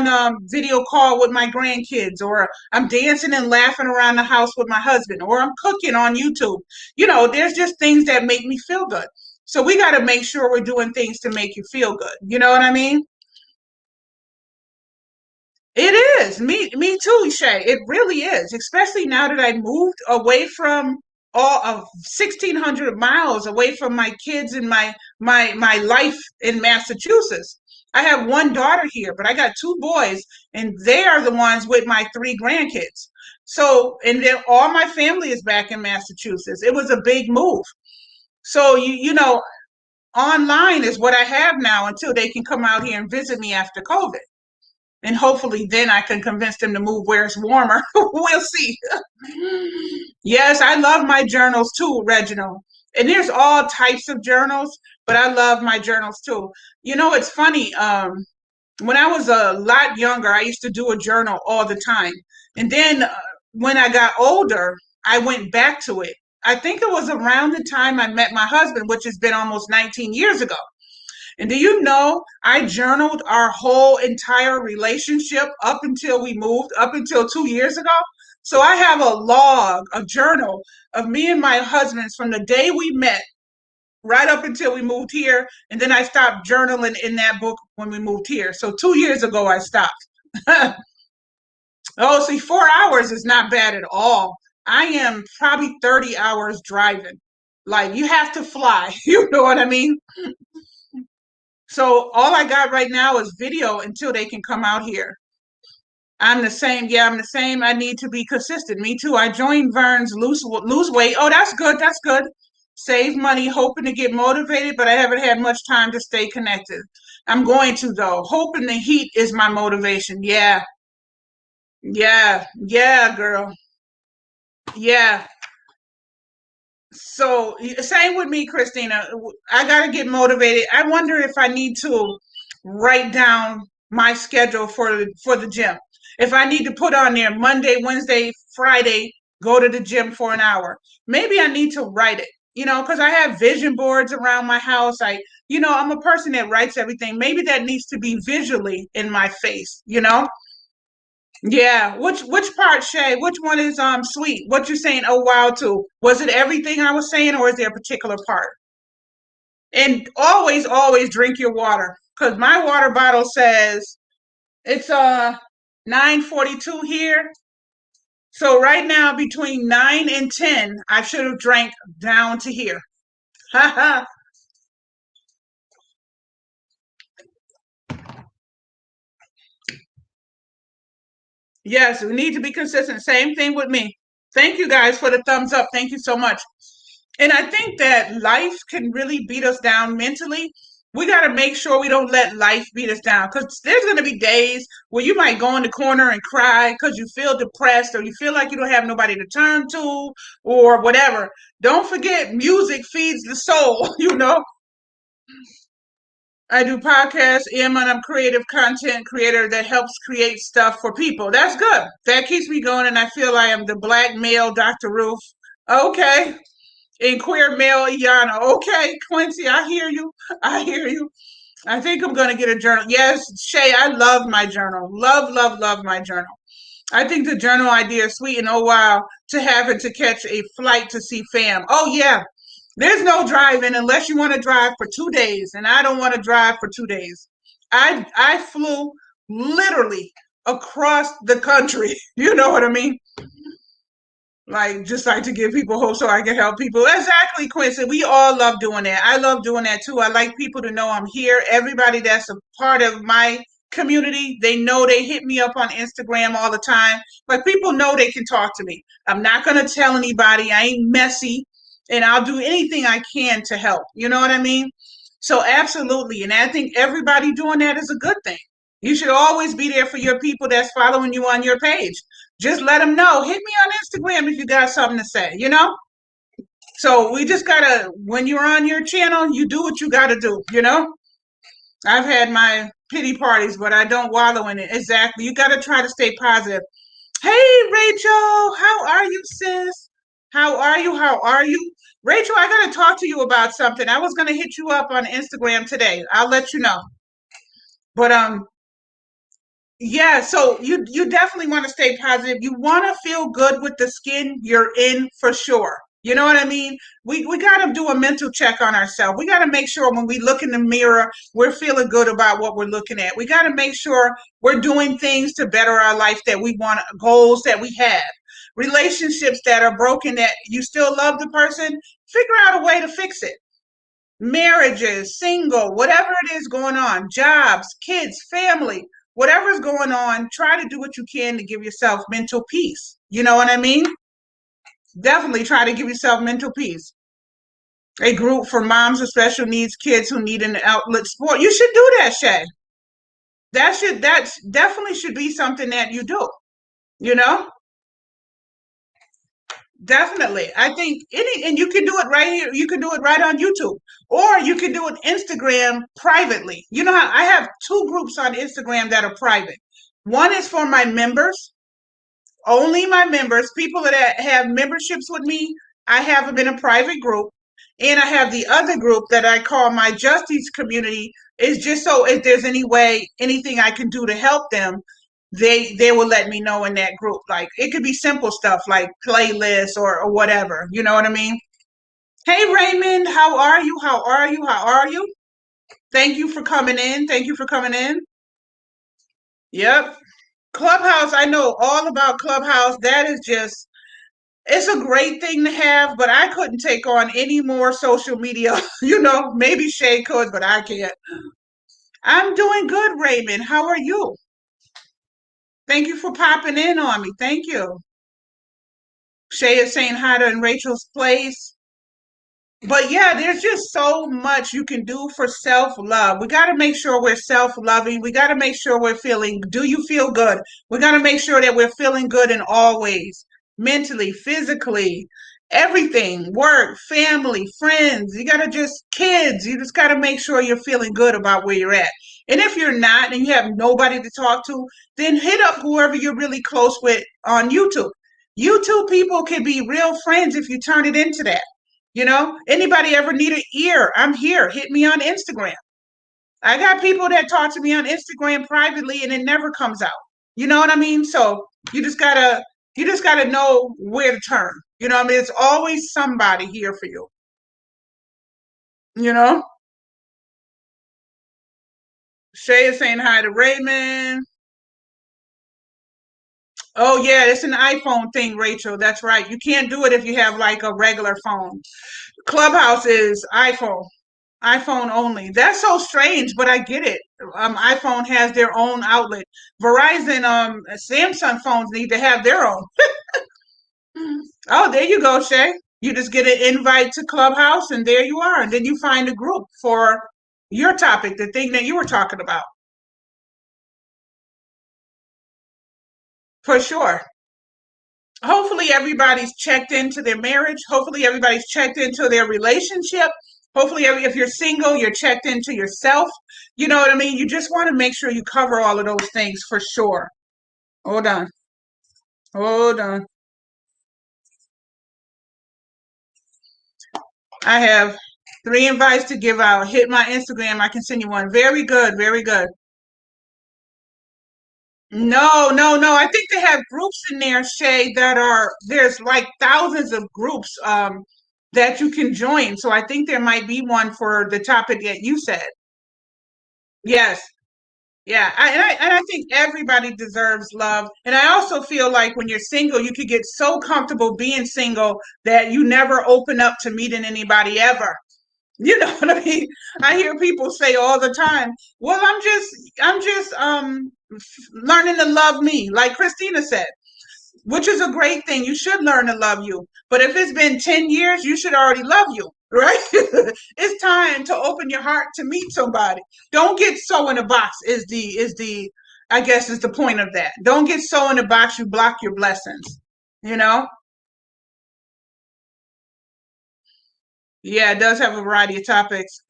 a video call with my grandkids, or I'm dancing and laughing around the house with my husband, or I'm cooking on YouTube. There's just things that make me feel good. So we got to make sure we're doing things to make you feel good. You know what I mean? It is me too, Shay. It really is, especially now that I moved away from all of 1,600 miles away from my kids and my life in Massachusetts. I have one daughter here, but I got two boys, and they are the ones with my three grandkids. So, and then all my family is back in Massachusetts. It was a big move. So online is what I have now until they can come out here and visit me after COVID. And hopefully then I can convince them to move where it's warmer. We'll see. Yes, I love my journals too, Reginald. And there's all types of journals, but I love my journals too. It's funny. When I was a lot younger, I used to do a journal all the time. And then when I got older, I went back to it. I think it was around the time I met my husband, which has been almost 19 years ago. And do you know, I journaled our whole entire relationship up until we moved, up until 2 years ago. So I have a log, a journal of me and my husband's from the day we met right up until we moved here. And then I stopped journaling in that book when we moved here. So 2 years ago, I stopped. Oh, see, 4 hours is not bad at all. I am probably 30 hours driving. Like you have to fly. You know what I mean? So all I got right now is video until they can come out here. I'm the same. Yeah, I'm the same. I need to be consistent. Me too. I joined Vern's lose weight. Oh, that's good. That's good. Save money, hoping to get motivated, but I haven't had much time to stay connected. I'm going to though. Hoping the heat is my motivation. Yeah. Yeah. Yeah, girl. Yeah. So same with me, Christina. I gotta get motivated. I wonder if I need to write down my schedule for the gym. If I need to put on there Monday, Wednesday, Friday, go to the gym for an hour. Maybe I need to write it. Because I have vision boards around my house. I'm a person that writes everything. Maybe that needs to be visually in my face. Yeah. Which part, Shay? Which one is sweet? What you saying? Oh wow, to? Was it everything I was saying, or is there a particular part? And always, always drink your water, because my water bottle says it's 9:42 here. So right now, between 9 and 10, I should have drank down to here. Yes, we need to be consistent. Same thing with me. Thank you guys for the thumbs up. Thank you so much. And I think that life can really beat us down mentally. We got to make sure we don't let life beat us down, because there's going to be days where you might go in the corner and cry because you feel depressed or you feel like you don't have nobody to turn to or whatever. Don't forget, music feeds the soul, I do podcasts, and I'm a creative content creator that helps create stuff for people. That's good. That keeps me going, and I feel I am the black male Dr. Ruth. Okay. In queer male Iana. Okay, Quincy, I hear you. I hear you. I think I'm going to get a journal. Yes, Shay, I love my journal. Love, love, love my journal. I think the journal idea is sweet, and oh wow, to having to catch a flight to see fam. Oh yeah, there's no driving unless you want to drive for 2 days, and I don't want to drive for 2 days. I flew literally across the country. You know what I mean? Like, just like to give people hope so I can help people. Exactly, Quincy. We all love doing that. I love doing that too. I like people to know I'm here. Everybody that's a part of my community, they know, they hit me up on Instagram all the time. But people know they can talk to me. I'm not going to tell anybody. I ain't messy. And I'll do anything I can to help. You know what I mean? So, absolutely. And I think everybody doing that is a good thing. You should always be there for your people that's following you on your page. Just let them know. Hit me on Instagram if you got something to say. So we just gotta, when you're on your channel, you do what you gotta do. I've had my pity parties, but I don't wallow in it. Exactly. You gotta try to stay positive. Hey, Rachel, how are you, sis? How are you? How are you? Rachel, I gotta talk to you about something. I was gonna hit you up on Instagram today. I'll let you know. But yeah, so you definitely want to stay positive. You want to feel good with the skin you're in for sure. You know what I mean? We got to do a mental check on ourselves. We got to make sure when we look in the mirror, we're feeling good about what we're looking at. We got to make sure we're doing things to better our life that we want, goals that we have. relationships that are broken that you still love the person, figure out a way to fix it. Marriages, single, whatever it is going on, jobs, kids, family, whatever's going on, try to do what you can to give yourself mental peace. You know what I mean? Definitely try to give yourself mental peace. A group for moms with special needs, kids who need an outlet sport. You should do that, Shay. That's definitely should be something that you do, you know? Definitely. I think and you can do it right here. You can do it right on YouTube, or you can do it Instagram privately. You know how I have two groups on Instagram that are private. One is for my members, only my members, people that have memberships with me. I have them in a private group. And I have the other group that I call my Justice community. Is just so if there's any way, anything I can do to help them, they will let me know in that group. Like it could be simple stuff like playlists or whatever. You know what I mean? Hey Raymond, how are you? How are you? How are you? Thank you for coming in. Thank you for coming in. Yep. Clubhouse, I know all about Clubhouse. That is just it's a great thing to have, but I couldn't take on any more social media. Maybe Shay could, but I can't. I'm doing good, Raymond. How are you? Thank you for popping in on me. Thank you. Shay is saying hi to in Rachel's place. But yeah, there's just so much you can do for self love. We got to make sure we're self loving. We got to make sure we're feeling, do you feel good? We got to make sure that we're feeling good in all ways, mentally, physically, everything, work, family, friends. You got to kids, you just got to make sure you're feeling good about where you're at. And if you're not and you have nobody to talk to, then hit up whoever you're really close with on YouTube. YouTube people can be real friends if you turn it into that. Anybody ever need an ear? I'm here. Hit me on Instagram. I got people that talk to me on Instagram privately and it never comes out. You know what I mean? So you just gotta know where to turn. You know what I mean? It's always somebody here for you. You know? Shay is saying hi to Raymond. Oh yeah, it's an iPhone thing, Rachel. That's right. You can't do it if you have like a regular phone. Clubhouse is iPhone only. That's so strange, but I get it. iPhone has their own outlet. Verizon, Samsung phones need to have their own. Oh, there you go, Shay. You just get an invite to Clubhouse, and there you are. And then you find a group for your topic, the thing that you were talking about. For sure. Hopefully everybody's checked into their marriage. Hopefully everybody's checked into their relationship. Hopefully if you're single, you're checked into yourself. You know what I mean? You just want to make sure you cover all of those things for sure. Hold on. Hold on. I have 3 invites to give out. Hit my Instagram. I can send you one. Very good. Very good. No, no, no. I think they have groups in there, Shay, there's like thousands of groups that you can join. So I think there might be one for the topic that you said. Yes. Yeah. And I think everybody deserves love. And I also feel like when you're single, you could get so comfortable being single that you never open up to meeting anybody ever. You know what I mean? I hear people say all the time, well, I'm just learning to love me, like Christina said, which is a great thing. You should learn to love you. But if it's been 10 years, you should already love you, right? It's time to open your heart to meet somebody. Don't get so in a box is the I guess is the point of that. Don't get so in a box you block your blessings, you know? Yeah, it does have a variety of topics.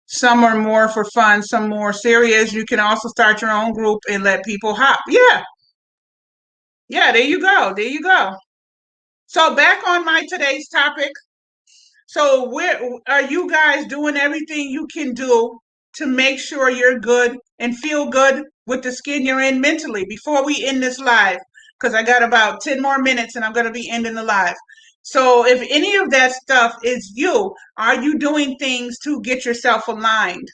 Some are more for fun, some more serious. You can also start your own group and let people hop. Yeah, yeah, there you go. There you go. So back on my today's topic. So where are you guys doing everything you can do to make sure you're good and feel good with the skin you're in mentally before we end this live? Because I got about 10 more minutes and I'm going to be ending the live. So if any of that stuff is you, are you doing things to get yourself aligned?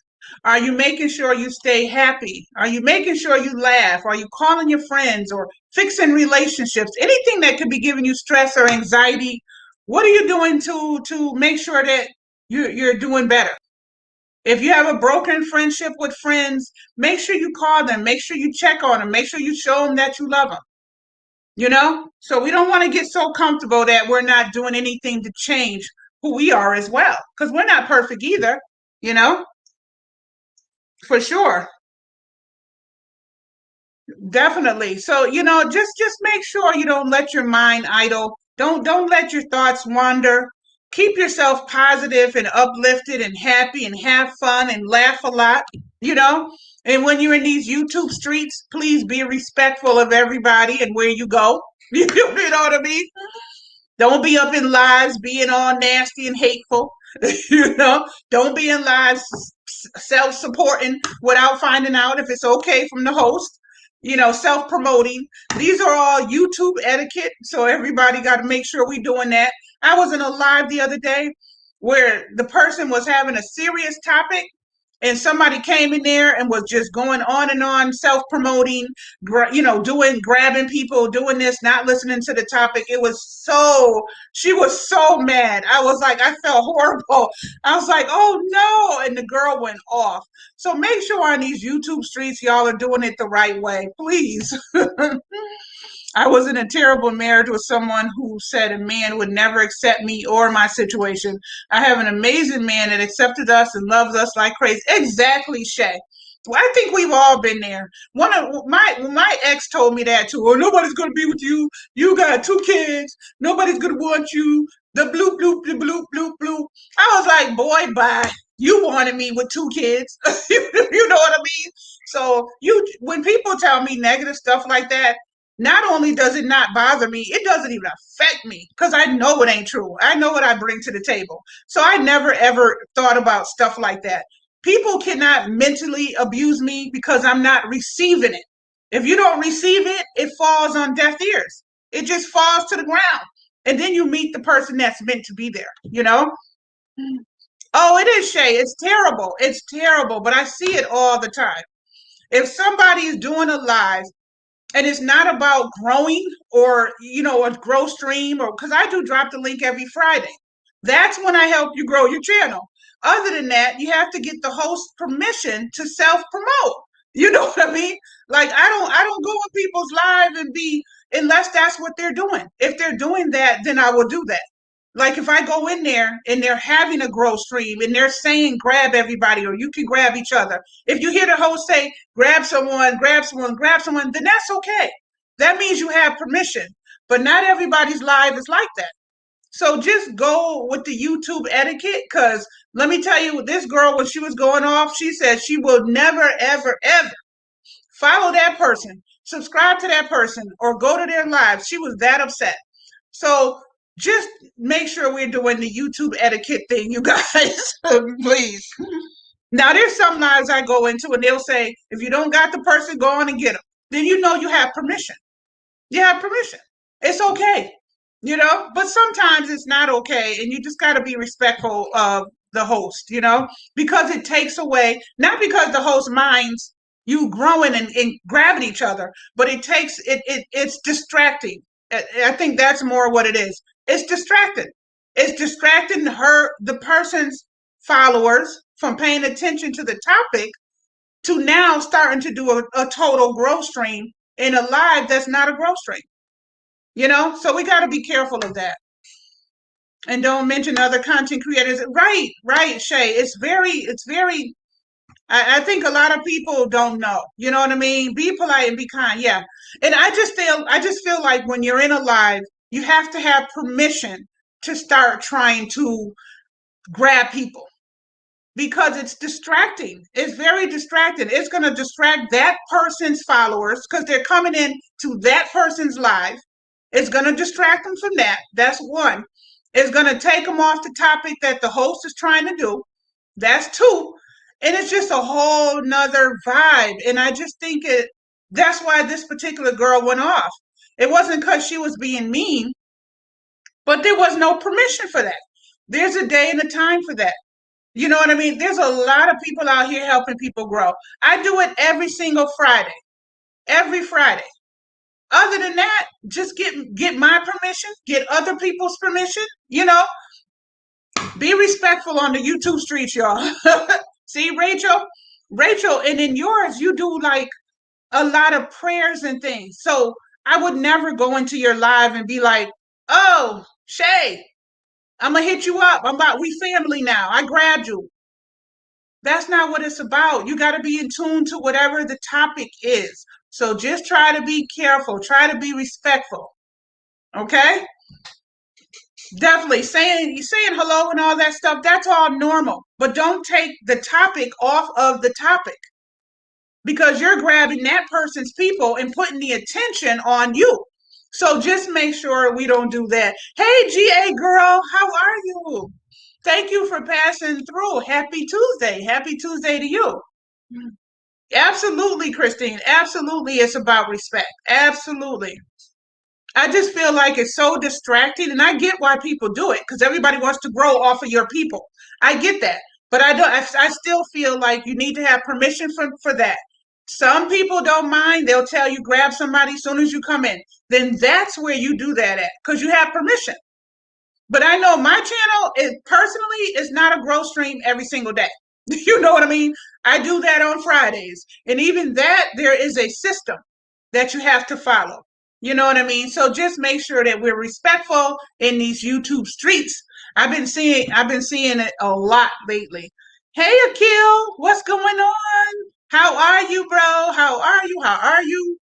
Are you making sure you stay happy? Are you making sure you laugh? Are you calling your friends or fixing relationships? Anything that could be giving you stress or anxiety, what are you doing to make sure that you're doing better? If you have a broken friendship with friends, make sure you call them, make sure you check on them, make sure you show them that you love them. So we don't want to get so comfortable that we're not doing anything to change who we are as well, because we're not perfect either, you know, for sure. Definitely. So, just make sure you don't let your mind idle. Don't let your thoughts wander. Keep yourself positive and uplifted and happy and have fun and laugh a lot, you know? And when you're in these YouTube streets, please be respectful of everybody and where you go. You know what I mean? Don't be up in lives being all nasty and hateful. Don't be in lives self-supporting without finding out if it's okay from the host. Self-promoting. These are all YouTube etiquette, so everybody got to make sure we doing that. I was in a live the other day where the person was having a serious topic and somebody came in there and was just going on and on, self-promoting, doing, grabbing people, doing this, not listening to the topic. She was so mad. I was like, I felt horrible. I was like, oh no. And the girl went off. So make sure on these YouTube streets, y'all are doing it the right way, please. I was in a terrible marriage with someone who said a man would never accept me or my situation. I have an amazing man that accepted us and loves us like crazy. Exactly, Shay. Well, I think we've all been there. One of my ex told me that too. Oh, nobody's gonna be with you. You got 2 kids. Nobody's gonna want you. The bloop bloop, the bloop bloop bloop. I was like, boy, bye. You wanted me with 2 kids. You know what I mean? So when people tell me negative stuff like that, not only does it not bother me, it doesn't even affect me because I know it ain't true. I know what I bring to the table. So I never ever thought about stuff like that. People cannot mentally abuse me because I'm not receiving it. If you don't receive it, it falls on deaf ears. It just falls to the ground. And then you meet the person that's meant to be there. Oh, it is, Shay. It's terrible. It's terrible, but I see it all the time. If somebody is doing a live and it's not about growing or a grow stream, or because I do drop the link every Friday. That's when I help you grow your channel. Other than that, you have to get the host permission to self promote. You know what I mean? Like I don't go in people's live and be, unless that's what they're doing. If they're doing that, then I will do that. Like if I go in there and they're having a growth stream and they're saying grab everybody or you can grab each other. If you hear the host say grab someone, grab someone, grab someone, then that's okay. That means you have permission. But not everybody's live is like that. So just go with the YouTube etiquette, because let me tell you, this girl, when she was going off, she said she will never, ever, ever follow that person, subscribe to that person, or go to their lives. She was that upset. So just make sure we're doing the YouTube etiquette thing, you guys, please. Now, there's some lives I go into and they'll say, if you don't got the person, go on and get them. Then you know you have permission. You have permission. It's okay, but sometimes it's not okay. And you just got to be respectful of the host, because it takes away, not because the host minds you growing and grabbing each other, but it's distracting. I think that's more what it is. It's distracting. It's distracting the person's followers from paying attention to the topic to now starting to do a total growth stream in a live that's not a growth stream. So we got to be careful of that. And don't mention other content creators. Right, Shay. It's very, I think a lot of people don't know. You know what I mean? Be polite and be kind. Yeah. And I just feel like when you're in a live, you have to have permission to start trying to grab people, because it's distracting. It's very distracting. It's going to distract that person's followers because they're coming in to that person's live. It's going to distract them from that. That's one. It's going to take them off the topic that the host is trying to do. That's two. And it's just a whole nother vibe. And I just think that's why this particular girl went off. It wasn't because she was being mean, but there was no permission for that. There's a day and a time for that. You know what I mean? There's a lot of people out here helping people grow. I do it every single Friday. Every Friday. Other than that, just get my permission, get other people's permission, be respectful on the YouTube streets, y'all. See, Rachel, and in yours, you do like a lot of prayers and things. So I would never go into your live and be like, oh, Shay, I'm gonna hit you up. We family now. I grabbed you. That's not what it's about. You got to be in tune to whatever the topic is. So just try to be careful. Try to be respectful. Okay? Definitely saying hello and all that stuff, that's all normal. But don't take the topic off of the topic because you're grabbing that person's people and putting the attention on you. So just make sure we don't do that. Hey, GA girl, how are you? Thank you for passing through. Happy Tuesday. Happy Tuesday to you. Absolutely, Christine. Absolutely, it's about respect. Absolutely. I just feel like it's so distracting, and I get why people do it because everybody wants to grow off of your people. I get that, but I don't. I still feel like you need to have permission for that. Some people don't mind; they'll tell you grab somebody as soon as you come in. Then that's where you do that at because you have permission. But I know my channel is personally is not a growth stream every single day. You know what I mean? I do that on Fridays, and even that there is a system that you have to follow. You know what I mean? So just make sure that we're respectful in these YouTube streets. I've been seeing it a lot lately. Hey Akil, what's going on? How are you, bro? How are you? How are you?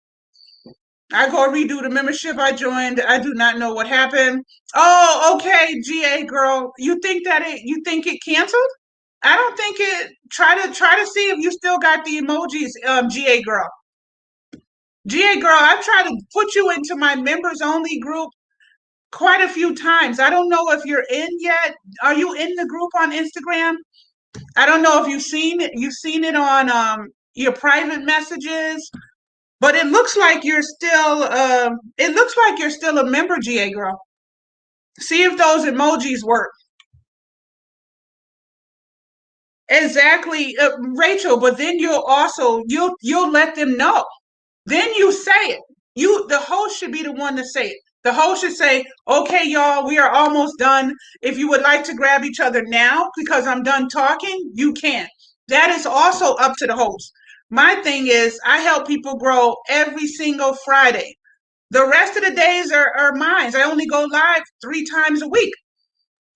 I go redo the membership I joined. I do not know what happened. Oh, okay, GA girl. You think it canceled? I don't think it try to see if you still got the emojis, GA girl. GA girl, I've tried to put you into my members only group quite a few times. I don't know if you're in yet. Are you in the group on Instagram? I don't know if you've seen it on your private messages, but it looks like you're still a member, GA girl. See if those emojis work. Exactly, Rachel, but then you'll let them know. Then you say it. The host should be the one to say it. The host should say, okay, y'all, we are almost done. If you would like to grab each other now because I'm done talking, you can. That is also up to the host. My thing is I help people grow every single Friday. The rest of the days are mine. I only go live 3 times a week.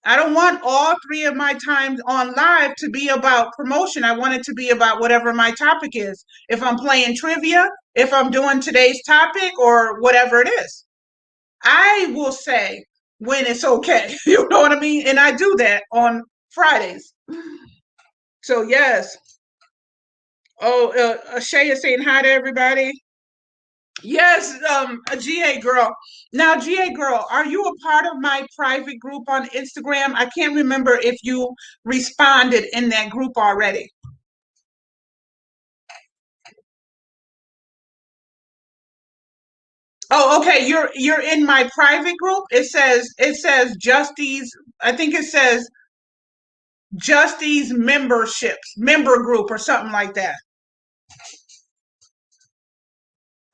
I don't want all 3 of my times on live to be about promotion. I want it to be about whatever my topic is. If I'm playing trivia, if I'm doing today's topic or whatever it is, I will say when it's okay. You know what I mean? And I do that on Fridays. So, yes. Oh, Shay is saying hi to everybody. Yes, a GA girl. Now, GA girl, are you a part of my private group on Instagram? I can't remember if you responded in that group already. Oh, okay. You're in my private group. It says Justy's. I think it says Justy's member group or something like that.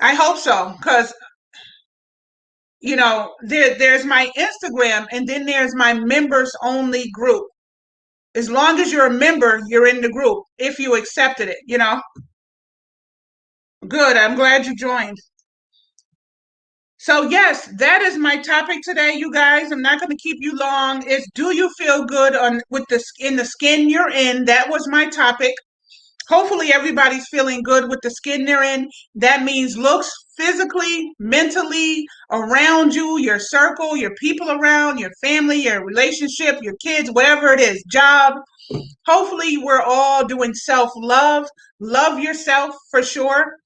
I hope so, because there's my Instagram and then there's my members only group. As long as you're a member, you're in the group if you accepted it. Good. I'm glad you joined. So yes, that is my topic today, you guys. I'm not going to keep you long. It's do you feel good in the skin you're in? That was my topic. Hopefully everybody's feeling good with the skin they're in. That means looks, physically, mentally, around you, your circle, your people around, your family, your relationship, your kids, whatever it is, job. Hopefully we're all doing self-love. Love yourself for sure.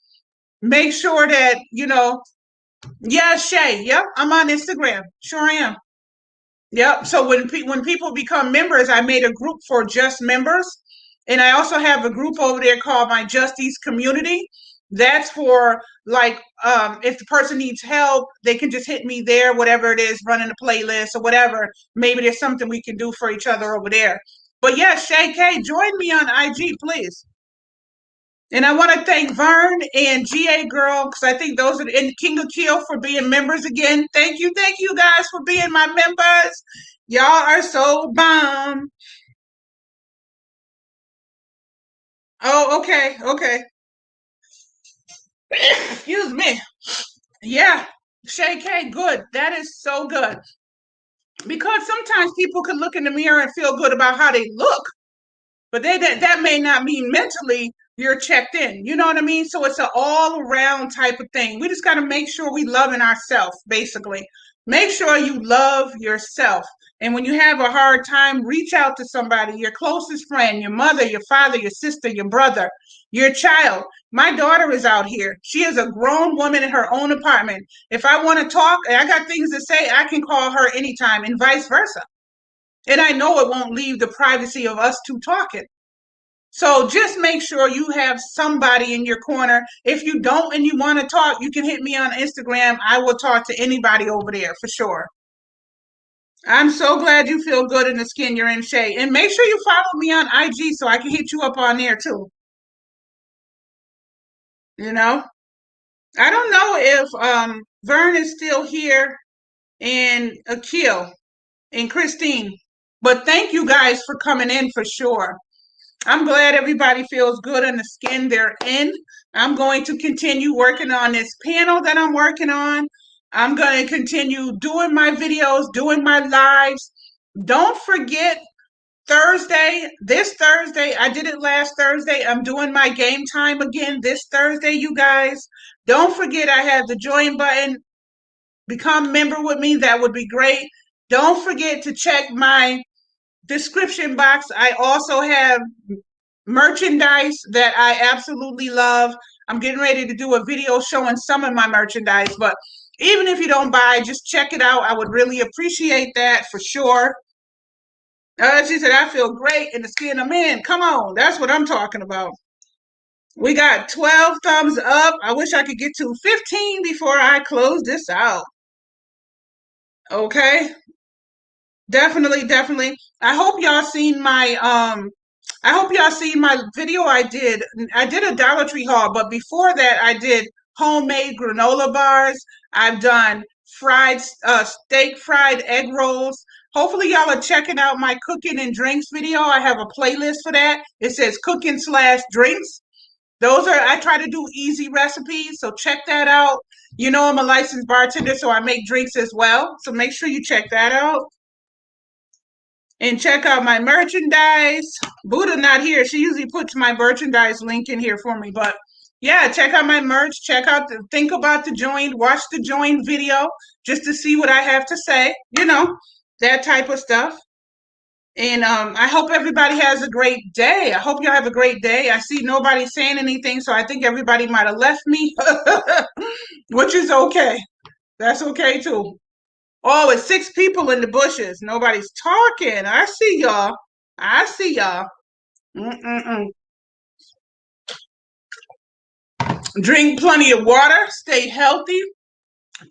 Make sure that, yeah, Shay. Yep, I'm on Instagram. Sure am. Yep. So when people become members, I made a group for just members, and I also have a group over there called my Justice Community. That's for like if the person needs help, they can just hit me there, whatever it is, running a playlist or whatever. Maybe there's something we can do for each other over there. But yeah, Shay K, join me on IG, please. And I want to thank Vern and GA Girl, because I think those are, and King of Kill for being members again. Thank you guys for being my members. Y'all are so bomb. Oh, okay. Excuse me. Yeah, Shay K, good. That is so good. Because sometimes people can look in the mirror and feel good about how they look, but that may not mean mentally you're checked in. You know what I mean? So it's an all around type of thing. We just got to make sure we loving ourselves, basically. Make sure you love yourself. And when you have a hard time, reach out to somebody, your closest friend, your mother, your father, your sister, your brother, your child. My daughter is out here. She is a grown woman in her own apartment. If I want to talk and I got things to say, I can call her anytime and vice versa. And I know it won't leave the privacy of us two talking. So just make sure you have somebody in your corner. If you don't and you want to talk, you can hit me on Instagram. I will talk to anybody over there for sure. I'm so glad you feel good in the skin you're in, Shay. And make sure you follow me on IG so I can hit you up on there too. You know? I don't know if Vern is still here and Akil and Christine. But thank you guys for coming in for sure. I'm glad everybody feels good in the skin they're in. I'm going to continue working on this panel that I'm working on. I'm going to continue doing my videos, doing my lives. Don't forget this Thursday, I did it last Thursday. I'm doing my game time again this Thursday, you guys. Don't forget I have the join button. Become member with me. That would be great. Don't forget to check my description box. I also have merchandise that I absolutely love. I'm getting ready to do a video showing some of my merchandise, but even if you don't buy, just check it out. I would really appreciate that for sure. She said, I feel great in the skin I'm in. Come on, that's what I'm talking about. We got 12 thumbs up. I wish I could get to 15 before I close this out. Okay. Definitely. I hope y'all seen my video I did. I did a Dollar Tree haul, but before that I did homemade granola bars. I've done steak fried egg rolls. Hopefully y'all are checking out my cooking and drinks video. I have a playlist for that. It says cooking/drinks. I try to do easy recipes, so check that out. You know, I'm a licensed bartender, so I make drinks as well. So make sure you check that out. And check out my merchandise. Buddha not here. She usually puts my merchandise link in here for me. But yeah, check out my merch. Think about the join. Watch the join video just to see what I have to say. You know, that type of stuff. And I hope everybody has a great day. I hope y'all have a great day. I see nobody saying anything, so I think everybody might have left me, which is okay. That's okay too. Oh, it's 6 people in the bushes. Nobody's talking. I see y'all. Mm-mm-mm. Drink plenty of water. Stay healthy.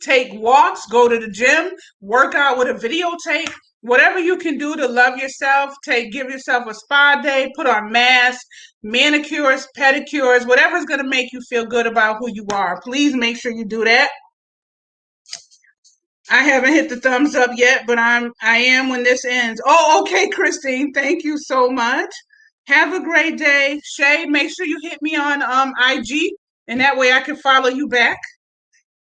Take walks. Go to the gym. Work out with a videotape. Whatever you can do to love yourself. Give yourself a spa day. Put on masks, manicures, pedicures, whatever's going to make you feel good about who you are. Please make sure you do that. I haven't hit the thumbs up yet, but I am when this ends. Oh, okay, Christine. Thank you so much. Have a great day. Shay, make sure you hit me on IG, and that way I can follow you back.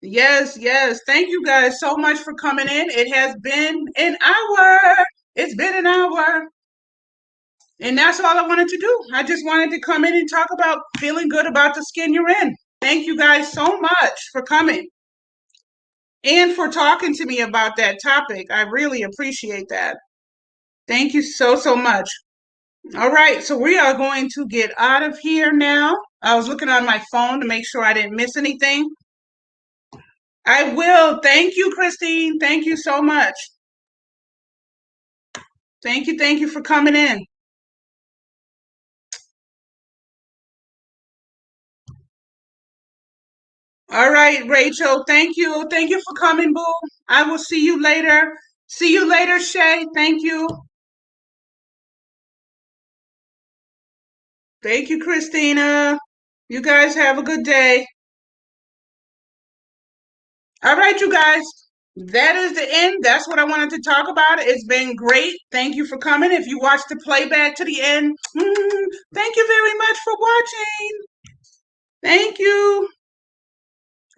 Yes. Thank you guys so much for coming in. It has been an hour. It's been an hour. And that's all I wanted to do. I just wanted to come in and talk about feeling good about the skin you're in. Thank you guys so much for coming and for talking to me about that topic. I really appreciate that. Thank you so much. All right, so we are going to get out of here now. I was looking on my phone to make sure I didn't miss anything. I will. Thank you, Christine. Thank you so much. Thank you for coming in. All right, Rachel. Thank you. Thank you for coming, boo. I will see you later. See you later, Shay. Thank you. Thank you, Christina. You guys have a good day. All right, you guys. That is the end. That's what I wanted to talk about. It's been great. Thank you for coming. If you watched the playback to the end, thank you very much for watching. Thank you.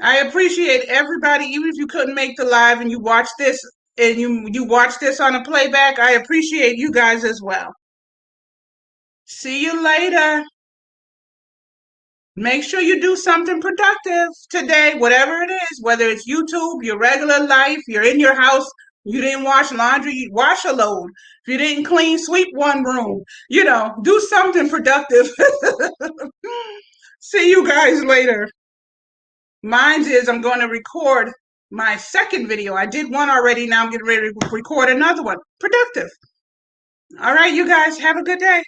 I appreciate everybody, even if you couldn't make the live and you watched this and you watched this on a playback. I appreciate you guys as well. See you later. Make sure you do something productive today, whatever it is, whether it's YouTube, your regular life, you're in your house, you didn't wash laundry, you wash a load. If you didn't clean, sweep one room. Do something productive. See you guys later. Mine is I'm going to record my second video. I did one already. Now I'm getting ready to record another one. Productive. All right, you guys have a good day.